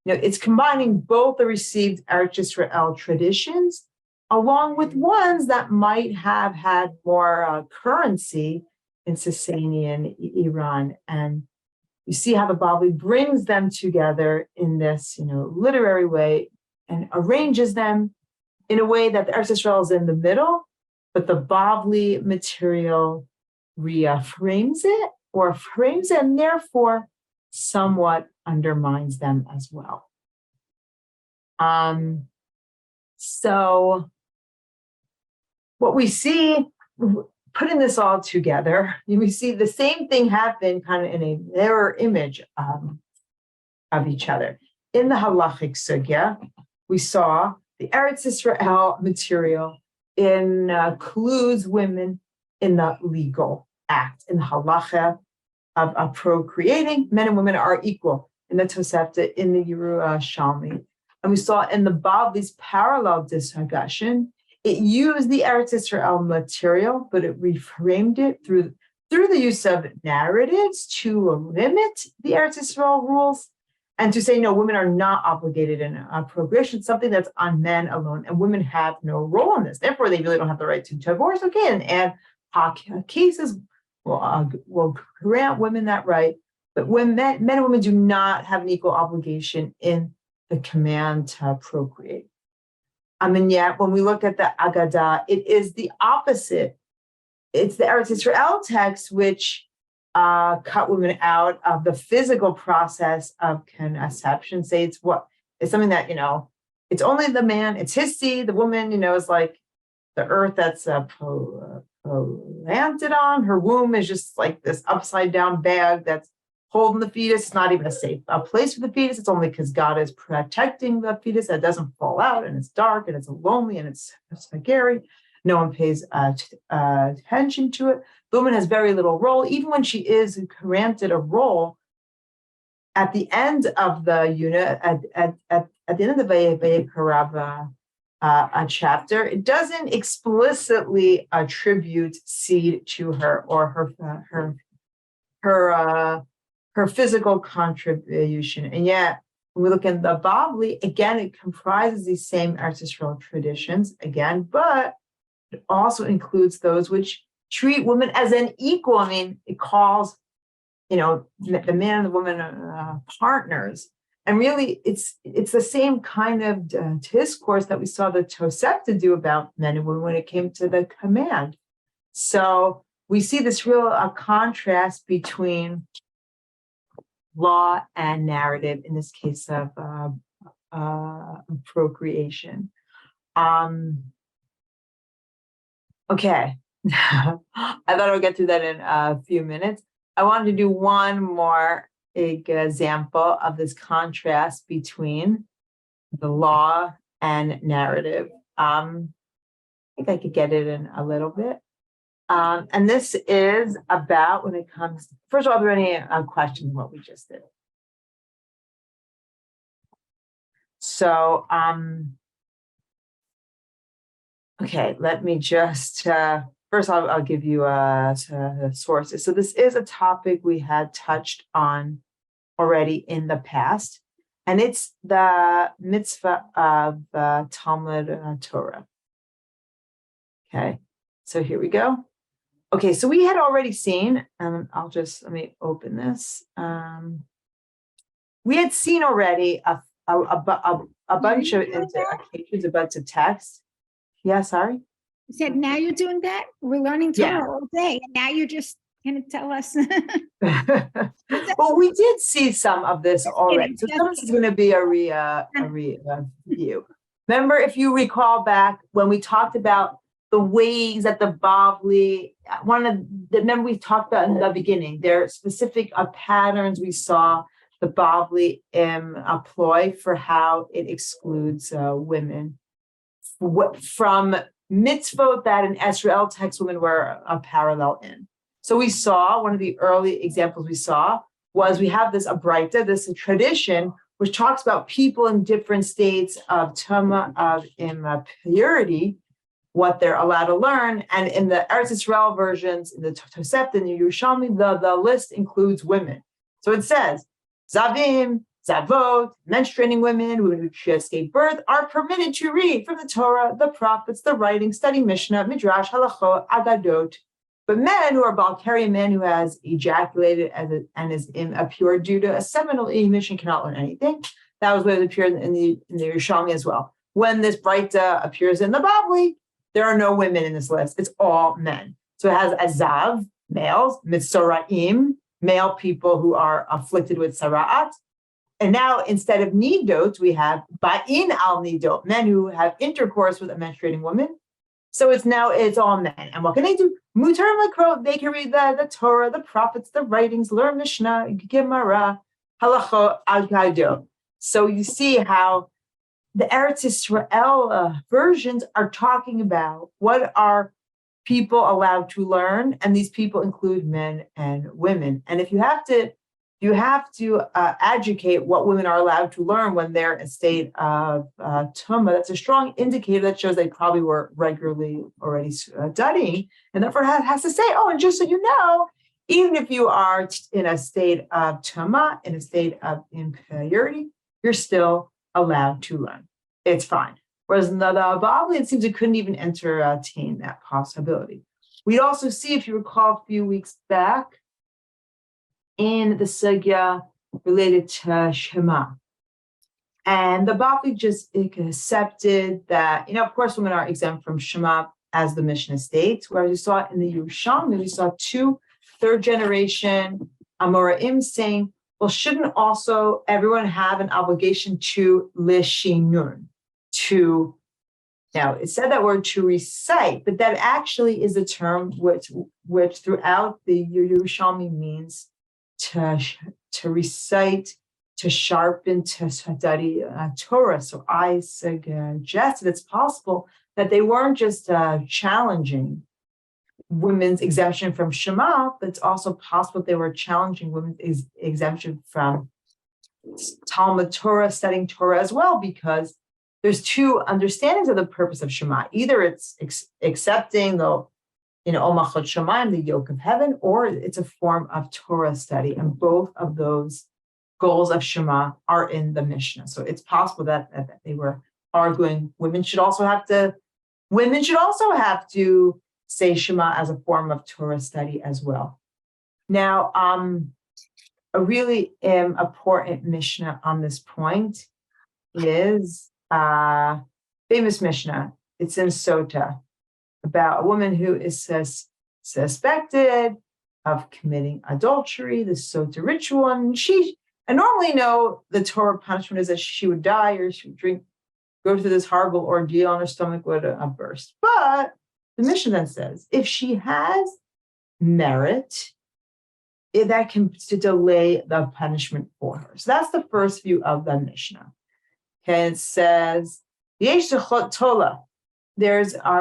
it's combining both the received Eretz Yisrael traditions along with ones that might have had more currency in Sasanian Iran. And you see how the Bavli brings them together in this, literary way and arranges them in a way that the Eretz Yisrael is in the middle, but the Bavli material reframes it or frames it and therefore somewhat undermines them as well. So what we see, putting this all together, we see the same thing happen kind of in a mirror image of each other. In the halachic sugya, we saw the Eretz Yisrael material includes women in the legal act, in the halacha of procreating. Men and women are equal in the Tosefta, in the Yerushalmi. And we saw in the Bavli's parallel discussion, it used the Eretz Yisrael material, but it reframed it through the use of narratives to limit the Eretz Yisrael rules and to say, no, women are not obligated in procreation, something that's on men alone, and women have no role in this. Therefore, they really don't have the right to divorce. Okay, and cases will grant women that right, but when men and women do not have an equal obligation in the command to procreate. And yet, when we look at the Aggadah, it is the opposite. It's the Eretz Yisrael text which cut women out of the physical process of conception. Say it's something that, it's only the man, it's his seed. The woman, is like the earth that's planted on. Her womb is just like this upside down bag that's holding the fetus. It's not even a safe place for the fetus. It's only because God is protecting the fetus that it doesn't fall out, and it's dark and it's lonely and it's scary. No one pays attention to it. The woman has very little role. Even when she is granted a role, at the end of the unit, at the end of the Vayikra a chapter, it doesn't explicitly attribute seed to her or her physical contribution. And yet, when we look in the Bavli, again, it comprises these same Eretz Yisrael traditions, again, but it also includes those which treat women as an equal. I mean, it calls, the man and the woman partners. And really, it's the same kind of discourse that we saw the Tosefta do about men and women when it came to the command. So we see this real contrast between law and narrative in this case of procreation. Okay, I thought I would get through that in a few minutes. I wanted to do one more example of this contrast between the law and narrative. I think I could get it in a little bit. And this is about when it comes, first of all, are there any questions on what we just did? So, okay, let me just, first I'll give you sources. So this is a topic we had touched on already in the past, and it's the mitzvah of Talmud Torah. Okay, so here we go. Okay, so we had already seen, let me open this. We had seen already a bunch of indications, a bunch of text. Yeah, sorry. You said now you're doing that? We're learning Torah all day, and now you're just going to tell us. Well, we did see some of this already. So some of this is going to be a review. Remember, if you recall back when we talked about the ways that the Bavli, remember we talked about in the beginning, there are specific patterns we saw the Bavli employ for how it excludes women from mitzvot that in Israel text women were a parallel in. So we saw, one of the early examples we saw was we have this abraita, this tradition, which talks about people in different states of tuma, of impurity, what they're allowed to learn. And in the Eretz Yisrael versions, in the Tosefta, in the Yerushalmi, the list includes women. So it says, Zavim, Zavot, menstruating women, women who just gave birth, are permitted to read from the Torah, the prophets, the writings, study Mishnah, Midrash, Halachot, Aggadot. But men who are Balkari, a man who has ejaculated and is impure due to a seminal emission cannot learn anything. That was what it appeared in the Yerushalmi as well. When this Braita appears in the Bavli, there are no women in this list. It's all men. So it has Azav, males, Mitzoraim, male people who are afflicted with Sara'at. And now instead of Nidot, we have Ba'in al Nidot, men who have intercourse with a menstruating woman. So it's all men. And what can they do? Mutar Lakro, they can read the Torah, the prophets, the writings, learn Mishnah, Gemara, Halachot, Aggadot. So you see how the Eretz Yisrael versions are talking about what are people allowed to learn, and these people include men and women. And if you have to educate what women are allowed to learn when they're in a state of tuma, that's a strong indicator that shows they probably were regularly already studying, and therefore has to say, oh, and just so you know, even if you are in a state of tuma, in a state of impurity, you're still allowed to learn. It's fine. Whereas in the Bavli, it seems it couldn't even entertain that possibility. We'd also see, if you recall a few weeks back, in the sugya related to Shema. And the Bavli just accepted that, of course, women are exempt from Shema as the Mishnah states, whereas we saw in the Yerushalmi, we saw 2 third-generation Amoraim saying, well, shouldn't also everyone have an obligation to Lishinun, to Now, it said that word to recite, but that actually is a term which throughout the Yerushalmi means to recite, to sharpen, to study Torah. So I suggested it's possible that they weren't just challenging women's exemption from Shema, but it's also possible they were challenging women's exemption from Talmud Torah, studying Torah as well, because there's two understandings of the purpose of Shema. Either it's accepting the, Omachot Shemaim, the yoke of heaven, or it's a form of Torah study. And both of those goals of Shema are in the Mishnah. So it's possible that they were arguing women should also have to say Shema as a form of Torah study as well. Now, a really important Mishnah on this point is famous Mishnah. It's in Sota about a woman who is suspected of committing adultery, the Sota ritual, and I normally know the Torah punishment is that she would die or she would go through this horrible ordeal and her stomach would burst. But the Mishnah then says, if she has merit, that can delay the punishment for her. So that's the first view of the Mishnah. Okay, it says, there's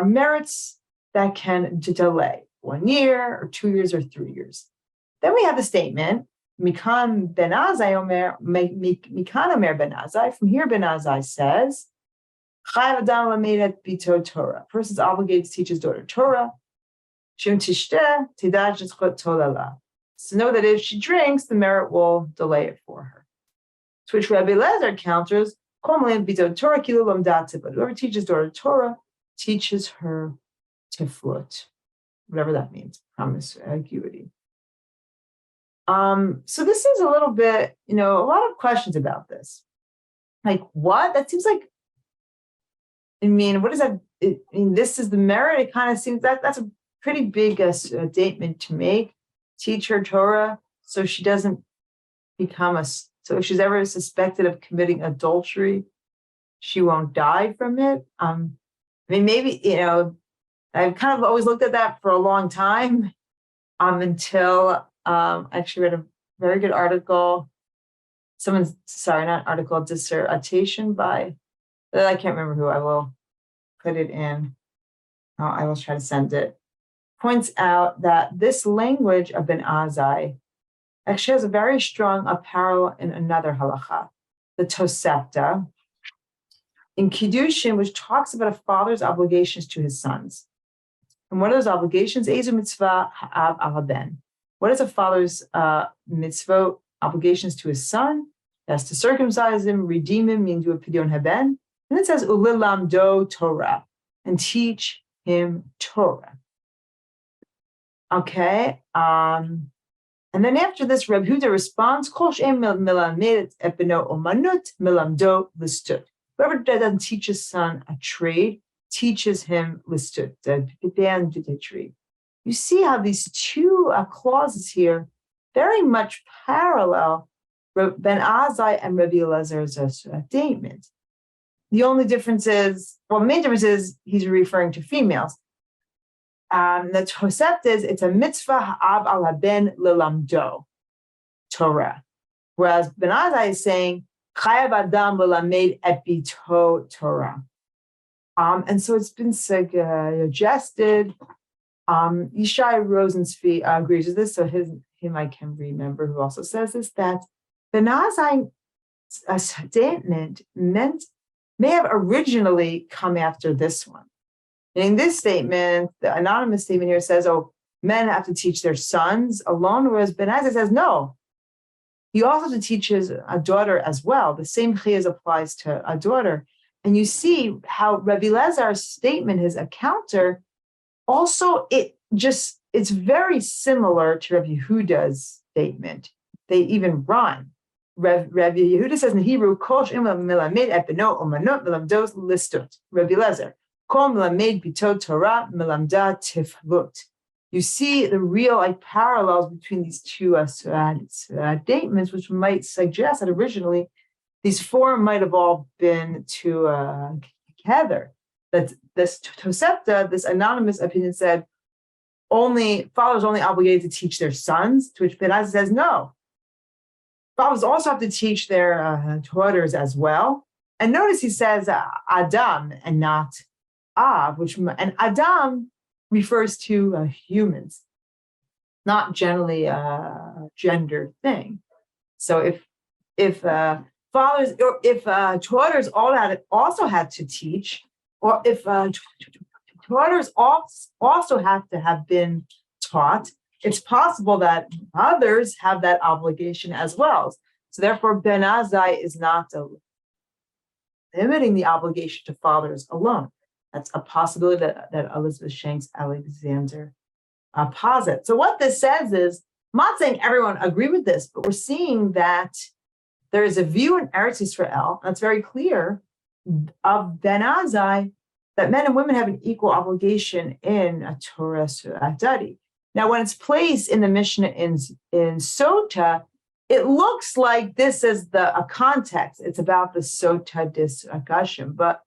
merits that can delay 1 year or 2 years or 3 years. Then we have the statement, Mikan ben Azai omer, Mikan omer ben Azai. From here, Ben Azai says, Chayav adam lamed bito Torah. A person is obligated to teach his daughter Torah. Shum tishteh tidaj zchut tolala. So know that if she drinks, the merit will delay it for her. To which Rabbi Lezer counters, Kol lamed bito Torah kilu lamdat tiflut. Whoever teaches daughter Torah teaches her tiflut, whatever that means, promiscuity. So this is a little bit, a lot of questions about this. Like, what? That seems like, what is that? This is the merit. It kind of seems that's a pretty big statement to make. Teach her Torah so she doesn't so if she's ever suspected of committing adultery, she won't die from it. Maybe, I've kind of always looked at that for a long time until I actually read a very good article. Dissertation by, I can't remember who. I will put it in. I will try to send it. Points out that this language of Ben Azai actually has a very strong parallel in another halacha, the Tosefta, in Kiddushin, which talks about a father's obligations to his sons. And one of those obligations, Ezu mitzvah ha'av al haben. What is a father's mitzvot obligations to his son? He has to circumcise him, redeem him, means do a pidyon haben. And it says, ulilamdo Torah, and teach him Torah. Okay. And then after this, Reb Huda responds, Kol she'en melamed et beno omanut melamdo listut. Whoever doesn't teach his son a trade, teaches him listut, the trade. You see how these two clauses here very much parallel Ben Azai and Rabbi Elazar's statement. The only difference is, the main difference is he's referring to females. The Tosefta is, it's a mitzvah ha'av al haben lelamdo Torah. Whereas Ben Azai is saying, chayav adam lelamed et bito Torah. And so it's been suggested. Yishai Rosenzweig agrees with this, so him I can remember, who also says this, that Ben Azai's statement may have originally come after this one. In this statement, the anonymous statement here says, men have to teach their sons alone, whereas Ben Azai says, no, he also has to teach a daughter as well. The same chiyuv applies to a daughter. And you see how Rabbi Elazar's statement, his counter, also it's very similar to Rabbi Yehuda's statement. They even rhyme. Rabbi Yehuda says in Hebrew, Kol she'ema melamed et beno omanot melamdos listut. Rabbi Elazar, Kol melamed bito Torah melamda tiflut. You see the real parallels between these two statements, which might suggest that originally these four might have all been together. that this Tosefta, this anonymous opinion said, fathers only obligated to teach their sons, to which Ben Azai says, no. Fathers also have to teach their daughters as well. And notice he says Adam and not Av, and Adam refers to humans, not generally a gender thing. So if fathers or if daughters also had to teach, or if daughters also have to have been taught, it's possible that others have that obligation as well. So therefore, Ben Azai is not limiting the obligation to fathers alone. That's a possibility that Elizabeth Shanks Alexander posits. So what this says is, I'm not saying everyone agree with this, but we're seeing that there is a view in Eretz Yisrael that's very clear of Ben Azai that men and women have an equal obligation in a Torah Su'adadi. Now, when it's placed in the Mishnah in Sota, it looks like this is a context. It's about the Sota discussion. But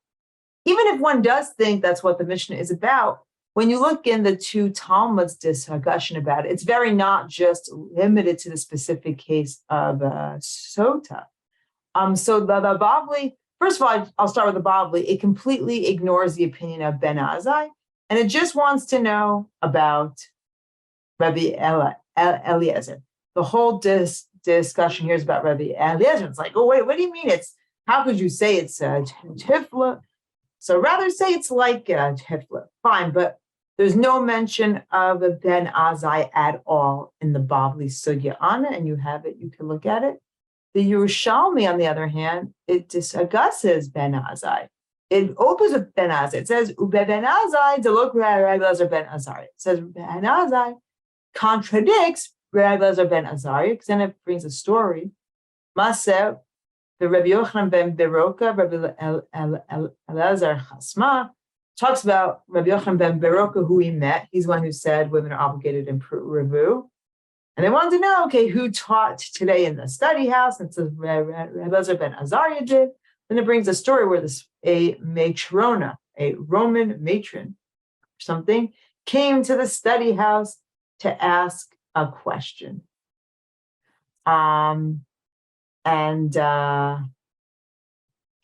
even if one does think that's what the Mishnah is about, when you look in the two Talmuds discussion about it, it's very not just limited to the specific case of Sota. So the Bavli, first of all, I'll start with the Bavli. It completely ignores the opinion of Ben Azai, and it just wants to know about Rabbi Eliezer. The whole discussion here is about Rabbi Eliezer. It's like, oh, wait, what do you mean? How could you say it's Tifla? So rather say it's like Tifla. Fine, but there's no mention of Ben Azai at all in the Bavli Sugya Anna, and you have it, you can look at it. The Yerushalmi, on the other hand, it discusses Ben Azai. It opens with Ben Azai. It says, Ben Azai, Delok Rabbi Eliezer Ben Azariah. It says, Ben Azai contradicts Rabbi Eliezer Ben Azariah, because then it brings a story. Maseh, the Rabbi Yochanan ben Beroka, Rabbi Eliezer Chasma, talks about Rabbi Yochanan ben Beroka, who he met. He's one who said women are obligated in Revu. And they wanted to know, okay, who taught today in the study house? And it says Rabbi Eliezer ben Azariah did. Then it brings a story where a matrona, a Roman matron or something, came to the study house to ask a question.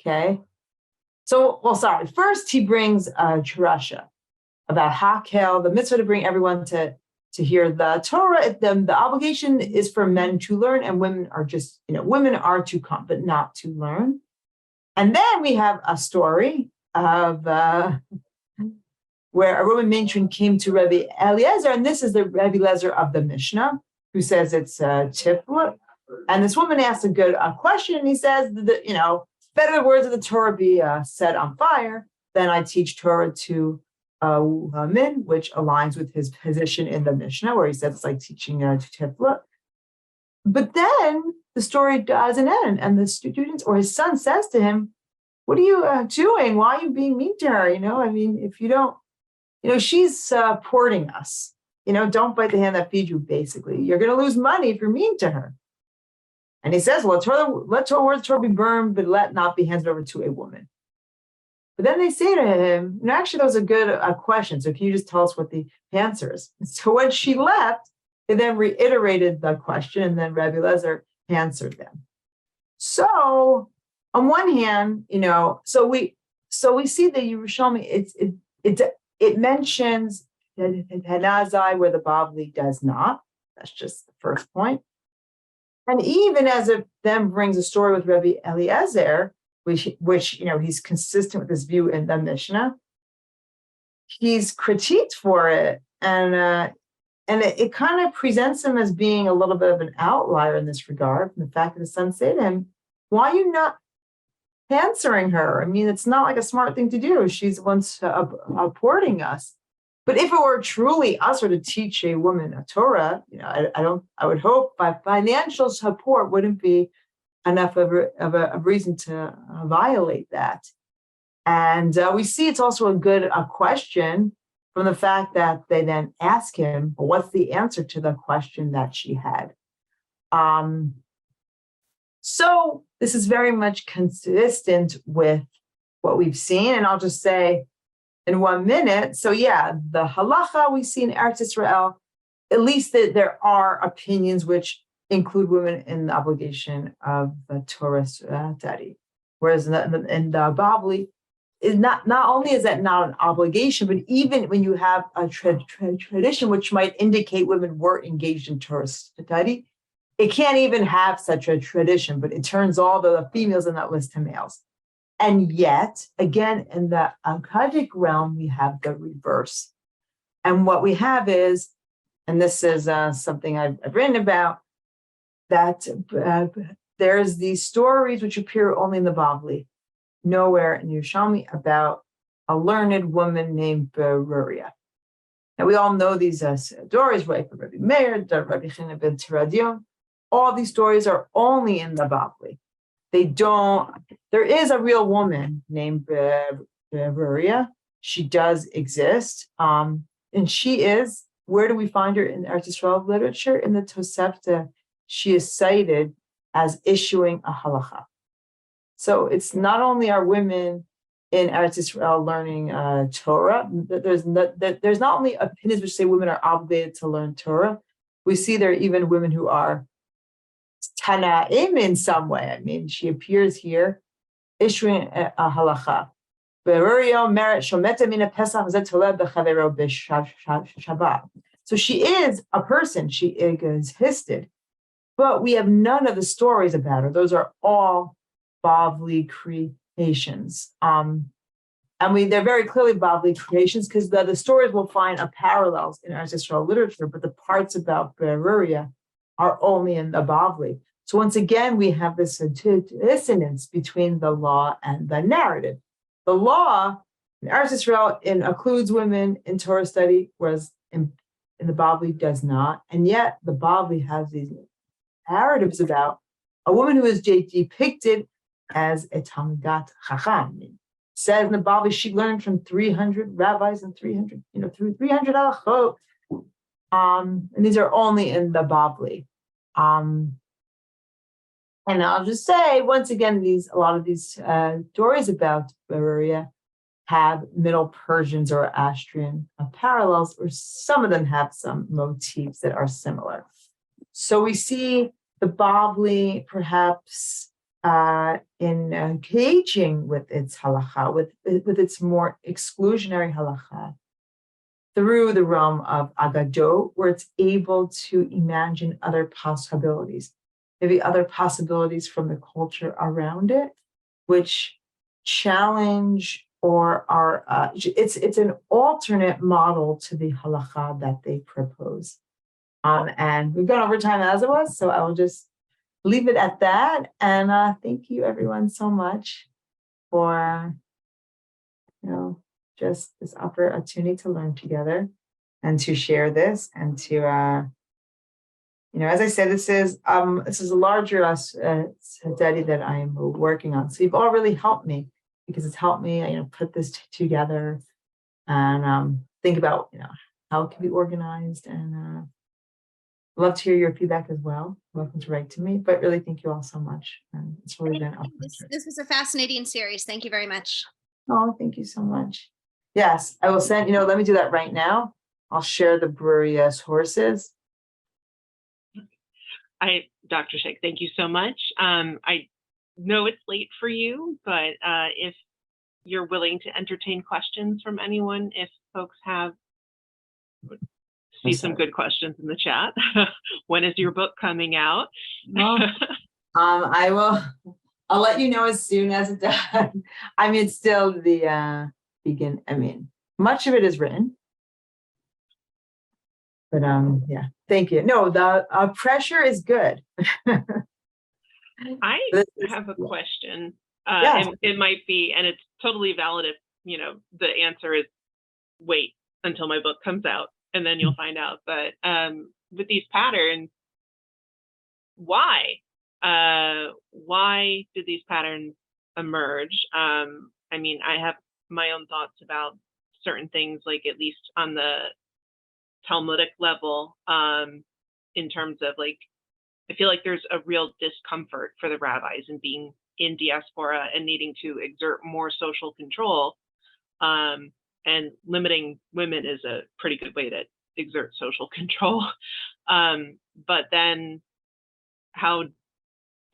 Okay. So, sorry. First, he brings a drasha about Hakel, the mitzvah to bring everyone to hear the Torah. The obligation is for men to learn, and women are just, women are to come, but not to learn. And then we have a story of where a Roman matron came to Rabbi Eliezer, and this is the Rabbi Eliezer of the Mishnah, who says it's Tifla. And this woman asks a good question, and he says, better the words of the Torah be set on fire than I teach Torah to women, which aligns with his position in the Mishnah, where he says it's like teaching Tifla. But then the story doesn't end, and the students or his son says to him, what are you doing? Why are you being mean to her? If you don't, she's supporting us. Don't bite the hand that feeds you, basically. You're going to lose money if you're mean to her. And he says, well, let Torah words Torah be burned, but let not be handed over to a woman. But then they say to him, actually, that was a good question. So can you just tell us what the answer is? So when she left, they then reiterated the question, and then Rabbi Eliezer answered them. So on one hand, so we see the Yerushalmi, it mentions Hanazai where the Bavli does not. That's just the first point. And even as it then brings a story with Rabbi Eliezer, which he's consistent with his view in the Mishnah, he's critiqued for it, and it kind of presents him as being a little bit of an outlier in this regard. And the fact that his son said to him, why are you not answering her? It's not like a smart thing to do. She's the one supporting us. But if it were truly us or to teach a woman a Torah, I would hope by financial support wouldn't be enough of a reason to violate that. And we see it's also a good question from the fact that they then ask him, well, what's the answer to the question that she had? So this is very much consistent with what we've seen. And I'll just say, in 1 minute. So yeah, the halacha we see in Eretz Yisrael, at least that there are opinions which include women in the obligation of the Torah study. Whereas in the Bavli, is not only is that not an obligation, but even when you have a tradition which might indicate women were engaged in Torah study, it can't even have such a tradition, but it turns all the females in that list to males. And yet, again, in the aggadic realm, we have the reverse. And what we have is, and this is something I've written about, that there's these stories which appear only in the Bavli, nowhere in Yerushalmi, about a learned woman named Beruria. Now, we all know these stories, right? Rabbi Meir, Rabbi Chana ben Teradion. All these stories are only in the Bavli. There is a real woman named Beruria. She does exist. And she is, where do we find her in Eretz Yisrael literature? In the Tosefta, she is cited as issuing a halacha. So it's not only are women in Eretz Yisrael learning Torah, there's not only opinions which say women are obligated to learn Torah. We see there are even women who are Tanaim in some way. I mean, she appears here issuing a halacha. So she is a person, she existed, but we have none of the stories about her. Those are all Bavli creations. And they're very clearly Bavli creations because the stories will find a parallels in Eretz Yisrael literature, but the parts about Beruria are only in the Bavli. So once again, we have this dissonance between the law and the narrative. The law in Eretz Yisrael includes women in Torah study, whereas in the Bavli does not. And yet the Bavli has these narratives about a woman who is depicted as a Talmudat Chacham. It says in the Bavli, she learned from 300 rabbis and 300 halachot. And these are only in the Bavli. And I'll just say, once again, a lot of these stories about Beruria have Middle Persians or Astrian parallels, or some of them have some motifs that are similar. So we see the Bavli perhaps engaging with its halacha, with its more exclusionary halacha, through the realm of aggadot, where it's able to imagine other possibilities, maybe other possibilities from the culture around it, which challenge or are, it's an alternate model to the halacha that they propose. And we've gone over time as it was, so I will just leave it at that. And thank you everyone so much for, just this opportunity to learn together and to share this and to, as I said, this is a larger study that I am working on. So you've all really helped me because it's helped me, put this together and think about, how it can be organized. And love to hear your feedback as well. Welcome to write to me, but really thank you all so much. And it's really been this was a fascinating series. Thank you very much. Oh, thank you so much. Yes, I will send, let me do that right now. I'll share the Beruria sources. Dr. Schick, thank you so much. I know it's late for you, but if you're willing to entertain questions from anyone, if folks see some good questions in the chat. When is your book coming out? Well, I'll let you know as soon as it's done. I mean, it's still the much of it is written. But yeah, thank you. No, the pressure is good. I have a question. Yeah. It might be, and it's totally valid if, the answer is wait until my book comes out and then you'll find out. But with these patterns, why? Why did these patterns emerge? I have my own thoughts about certain things, like at least on the Talmudic level, in terms of I feel like there's a real discomfort for the rabbis in being in diaspora and needing to exert more social control. And and limiting women is a pretty good way to exert social control. But then how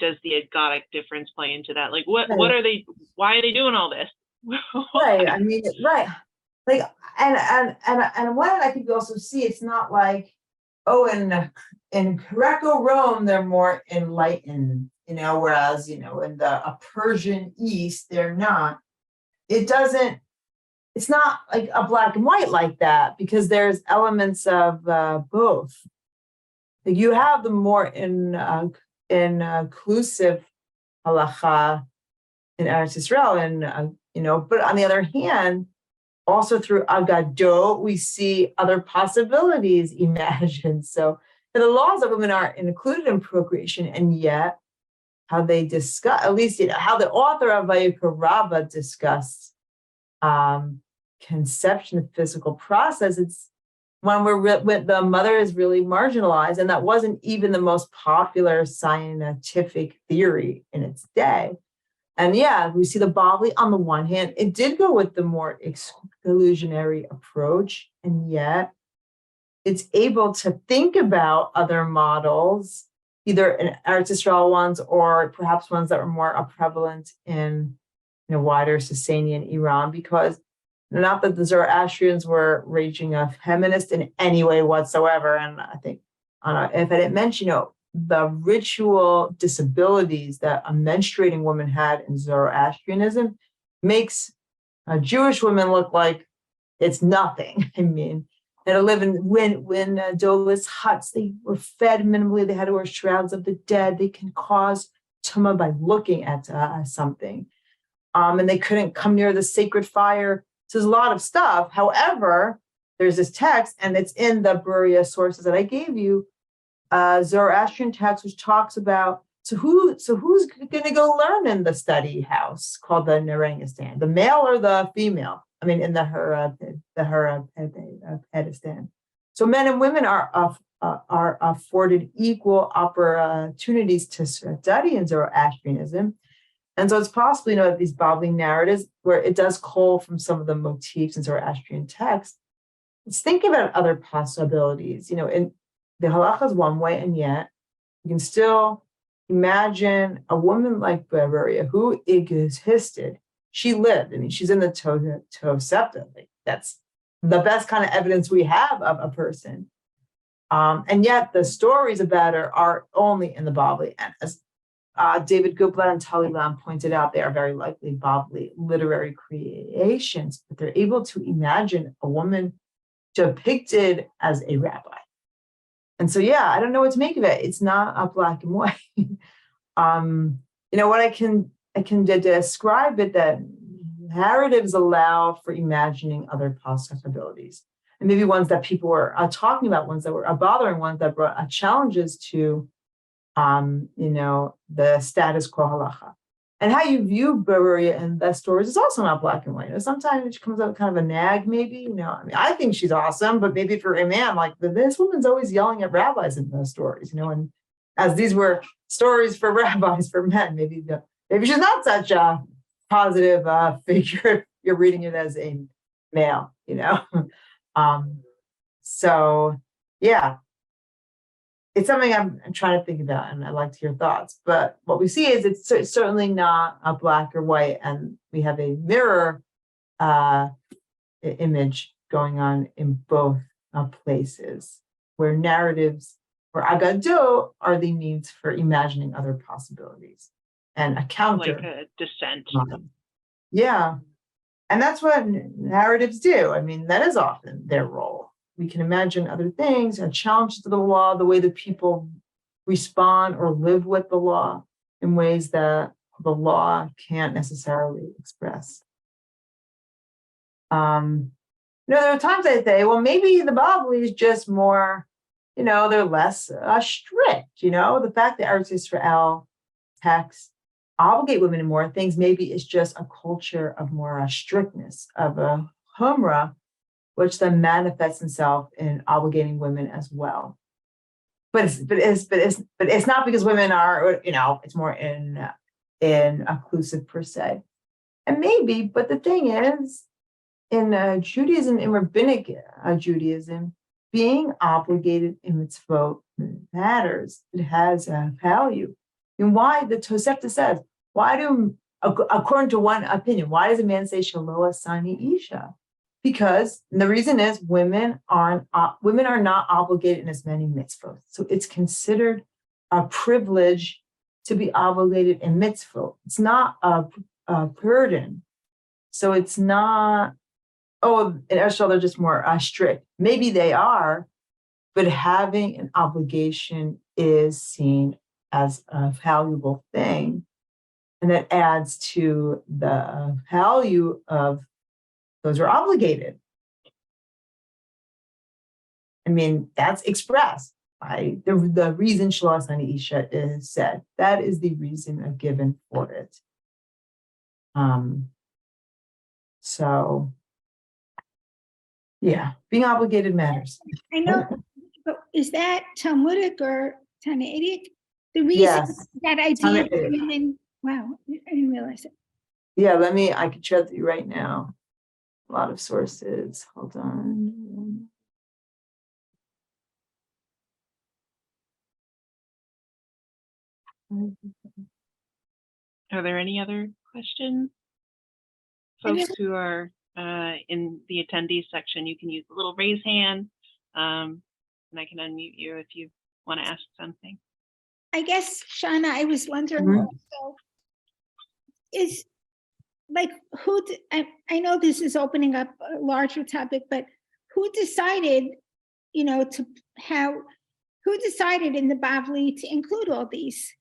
does the aggadic difference play into that? Like, what Right. are they, why are they doing all this? Right. I mean, right. Like, and what I could also see, it's not like, oh, in Greco-Rome, they're more enlightened, whereas, in the Persian East, they're not. It's not like a black and white like that, because there's elements of both. Like, you have the more inclusive halacha in Eretz Yisrael, and but on the other hand, also through agadot, we see other possibilities imagined. So the laws of women are included in procreation, and yet how they discuss, at least how the author of Vayikra Rabbah discussed conception of physical process. It's when the mother is really marginalized, and that wasn't even the most popular scientific theory in its day. And yeah, we see the Bavli on the one hand, it did go with the more exclusionary approach, and yet it's able to think about other models, either in Eretz Yisrael ones or perhaps ones that were more prevalent in wider Sasanian Iran, because not that the Zoroastrians were raging a feminist in any way whatsoever. And I think, if I didn't mention, the ritual disabilities that a menstruating woman had in Zoroastrianism makes Jewish women look like it's nothing. I mean, they had to live in dolus huts. They were fed minimally. They had to wear shrouds of the dead. They can cause tumah by looking at something. And they couldn't come near the sacred fire. So there's a lot of stuff. However, there's this text, and it's in the Berea sources that I gave you, Zoroastrian text, which talks about, so who's going to go learn in the study house called the Narangistan, the male or the female? I mean, in the Hedistan. So men and women are afforded equal opportunities to study in Zoroastrianism. And so it's possible, these Bavli narratives, where it does call from some of the motifs in Zoroastrian texts, it's thinking about other possibilities. In the halacha is one way, and yet you can still imagine a woman like Berea who existed. She lived. I mean, she's in the Tosefta. That's the best kind of evidence we have of a person. And yet the stories about her are only in the Bavli. And as David Gupla and Tali Lam pointed out, they are very likely Bavli literary creations, but they're able to imagine a woman depicted as a rabbi. And so, yeah, I don't know what to make of it. It's not a black and white. What I can describe it, that narratives allow for imagining other possibilities, and maybe ones that people were talking about, ones that were bothering, ones that brought challenges to, the status quo halacha. And how you view Berea in the stories is also not black and white. Sometimes it comes out kind of a nag, maybe. I think she's awesome, but maybe for a man, like this woman's always yelling at rabbis in those stories, and as these were stories for rabbis, for men, maybe she's not such a positive figure if you're reading it as a male, So, yeah. It's something I'm trying to think about, and I'd like to hear thoughts. But what we see is it's certainly not a black or white, and we have a mirror image going on in both places, where narratives or agadot are the means for imagining other possibilities, and a counter. Like a dissent. Yeah. And that's what narratives do. I mean, that is often their role. We can imagine other things, a challenge to the law, the way that people respond or live with the law in ways that the law can't necessarily express. There are times I say, well, maybe the Bavli is just more, they're less strict. The fact that Eretz Yisrael texts obligate women in more things, maybe it's just a culture of more strictness, of a humrah, which then manifests itself in obligating women as well. But it's not because women are, it's more in inclusive per se. And maybe, but the thing is, Judaism, in Rabbinic Judaism, being obligated in mitzvot matters. It has a value. And why the Tosefta says, why do, according to one opinion, why does a man say Shalo Asani Isha? Because the reason is women are not obligated in as many mitzvot. So it's considered a privilege to be obligated in mitzvot. It's not a burden. So it's not, in Eretz Yisrael, they're just more strict. Maybe they are, but having an obligation is seen as a valuable thing. And that adds to the value of those who are obligated. I mean, that's expressed by the reason Shelo Asani Isha is said. That is the reason given for it. So, yeah, being obligated matters. I know, but is that Talmudic or Tannaitic? The reason Yes, that idea of Tannaitic. women, wow, I didn't realize it. Yeah, I can share with you right now. A lot of sources. Hold on. Are there any other questions? I Folks who are in the attendees section, you can use the little raise hand, and I can unmute you if you want to ask something. I guess, Shana, I was wondering Mhm. also, is like I know this is opening up a larger topic, but who decided, who decided in the Bavli to include all these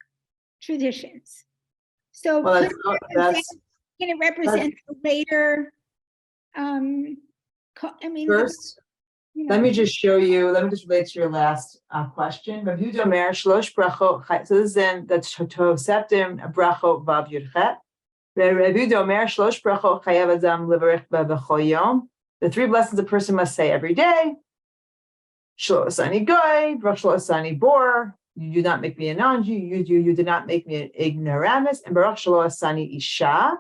traditions? So Well, can it represent a later, first, let me just show you, let me just relate to your last question. So this is in the Toseftim Brachot Vav Yudchet. The three blessings a person must say every day. Shelo Asani Goy, Shelo Asani Bor. You do not make me a non-Jew. You did not make me an ignoramus. And Baruch Shelo Asani Isha.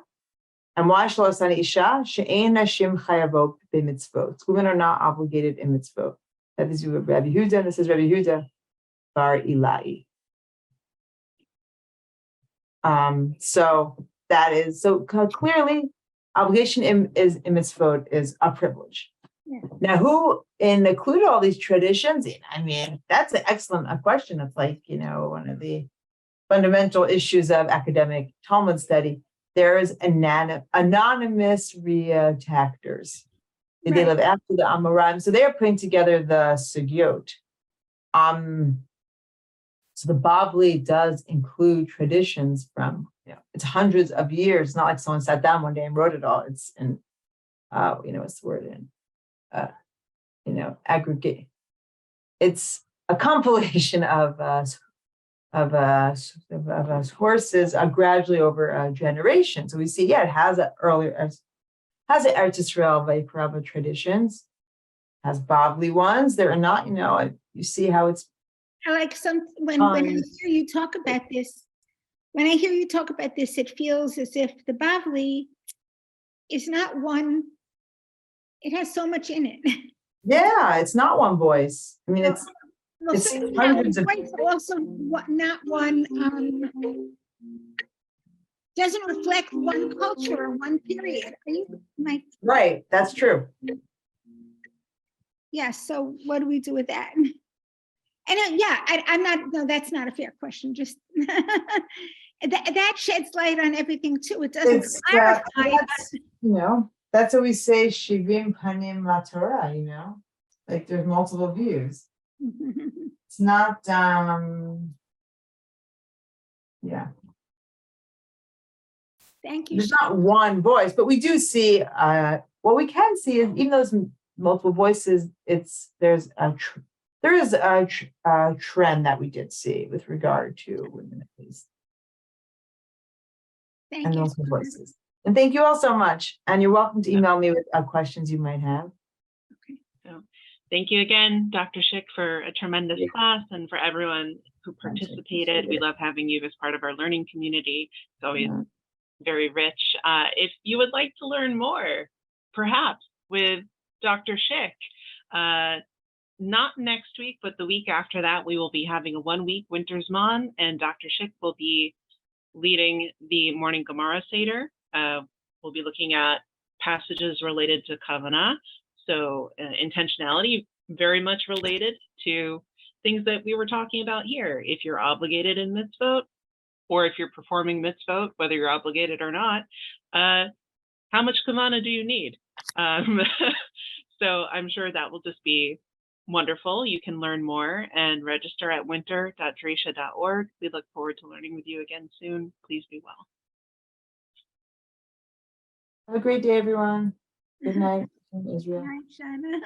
And why Shelo Asani Isha? She'ein nashim chayavot b'mitzvot. Women are not obligated in mitzvot. That is Rabbi Yehuda, and this is Rabbi Yehuda Bar Ilai. So that is, so clearly, obligation in mitzvot is a privilege. Yeah. Now, who included all these traditions? I mean, that's an excellent question. It's like, one of the fundamental issues of academic Talmud study. There is anonymous retractors. Right. They live after the Amoraim. So they are putting together the Sugyot. So the Bavli does include traditions from, it's hundreds of years. It's not like someone sat down one day and wrote it all. It's in, what's the word in, aggregate. It's a compilation of horses gradually over a generation. So we see, it has an Eretz Yisrael Vayikra traditions, has Bavli ones. There are not, you see how it's. I like when I hear you talk about this. When I hear you talk about this, it feels as if the Bavli is not one. It has so much in it. Yeah, it's not one voice. I mean, it's hundreds of. Also, not one. Doesn't reflect one culture or one period. Right, that's true. Yeah. So what do we do with that? And I'm not. No, that's not a fair question. Just that sheds light on everything too. It doesn't clarify. That's what we say. Shivim panim la Torah. Like there's multiple views. It's not. Yeah. Thank you. There's not one voice, but we do see. What we can see is even those multiple voices. There is a trend that we did see with regard to women at least. Thank you. Those voices. And thank you all so much. And you're welcome to email me with questions you might have. Okay. So thank you again, Dr. Schick, for a tremendous class and for everyone who participated. We love having you as part of our learning community. It's always very rich. If you would like to learn more, perhaps with Dr. Schick. Not next week, but the week after that, we will be having a 1-week Winter's Mon, and Dr. Schick will be leading the morning Gemara Seder. We'll be looking at passages related to Kavanah, so intentionality, very much related to things that we were talking about here. If you're obligated in mitzvot, or if you're performing mitzvot, whether you're obligated or not, how much Kavanah do you need? So I'm sure that will just be wonderful. You can learn more and register at winter.dresha.org. We look forward to learning with you again soon. Please be well. Have a great day, everyone. Good night from Israel. All right, Shana.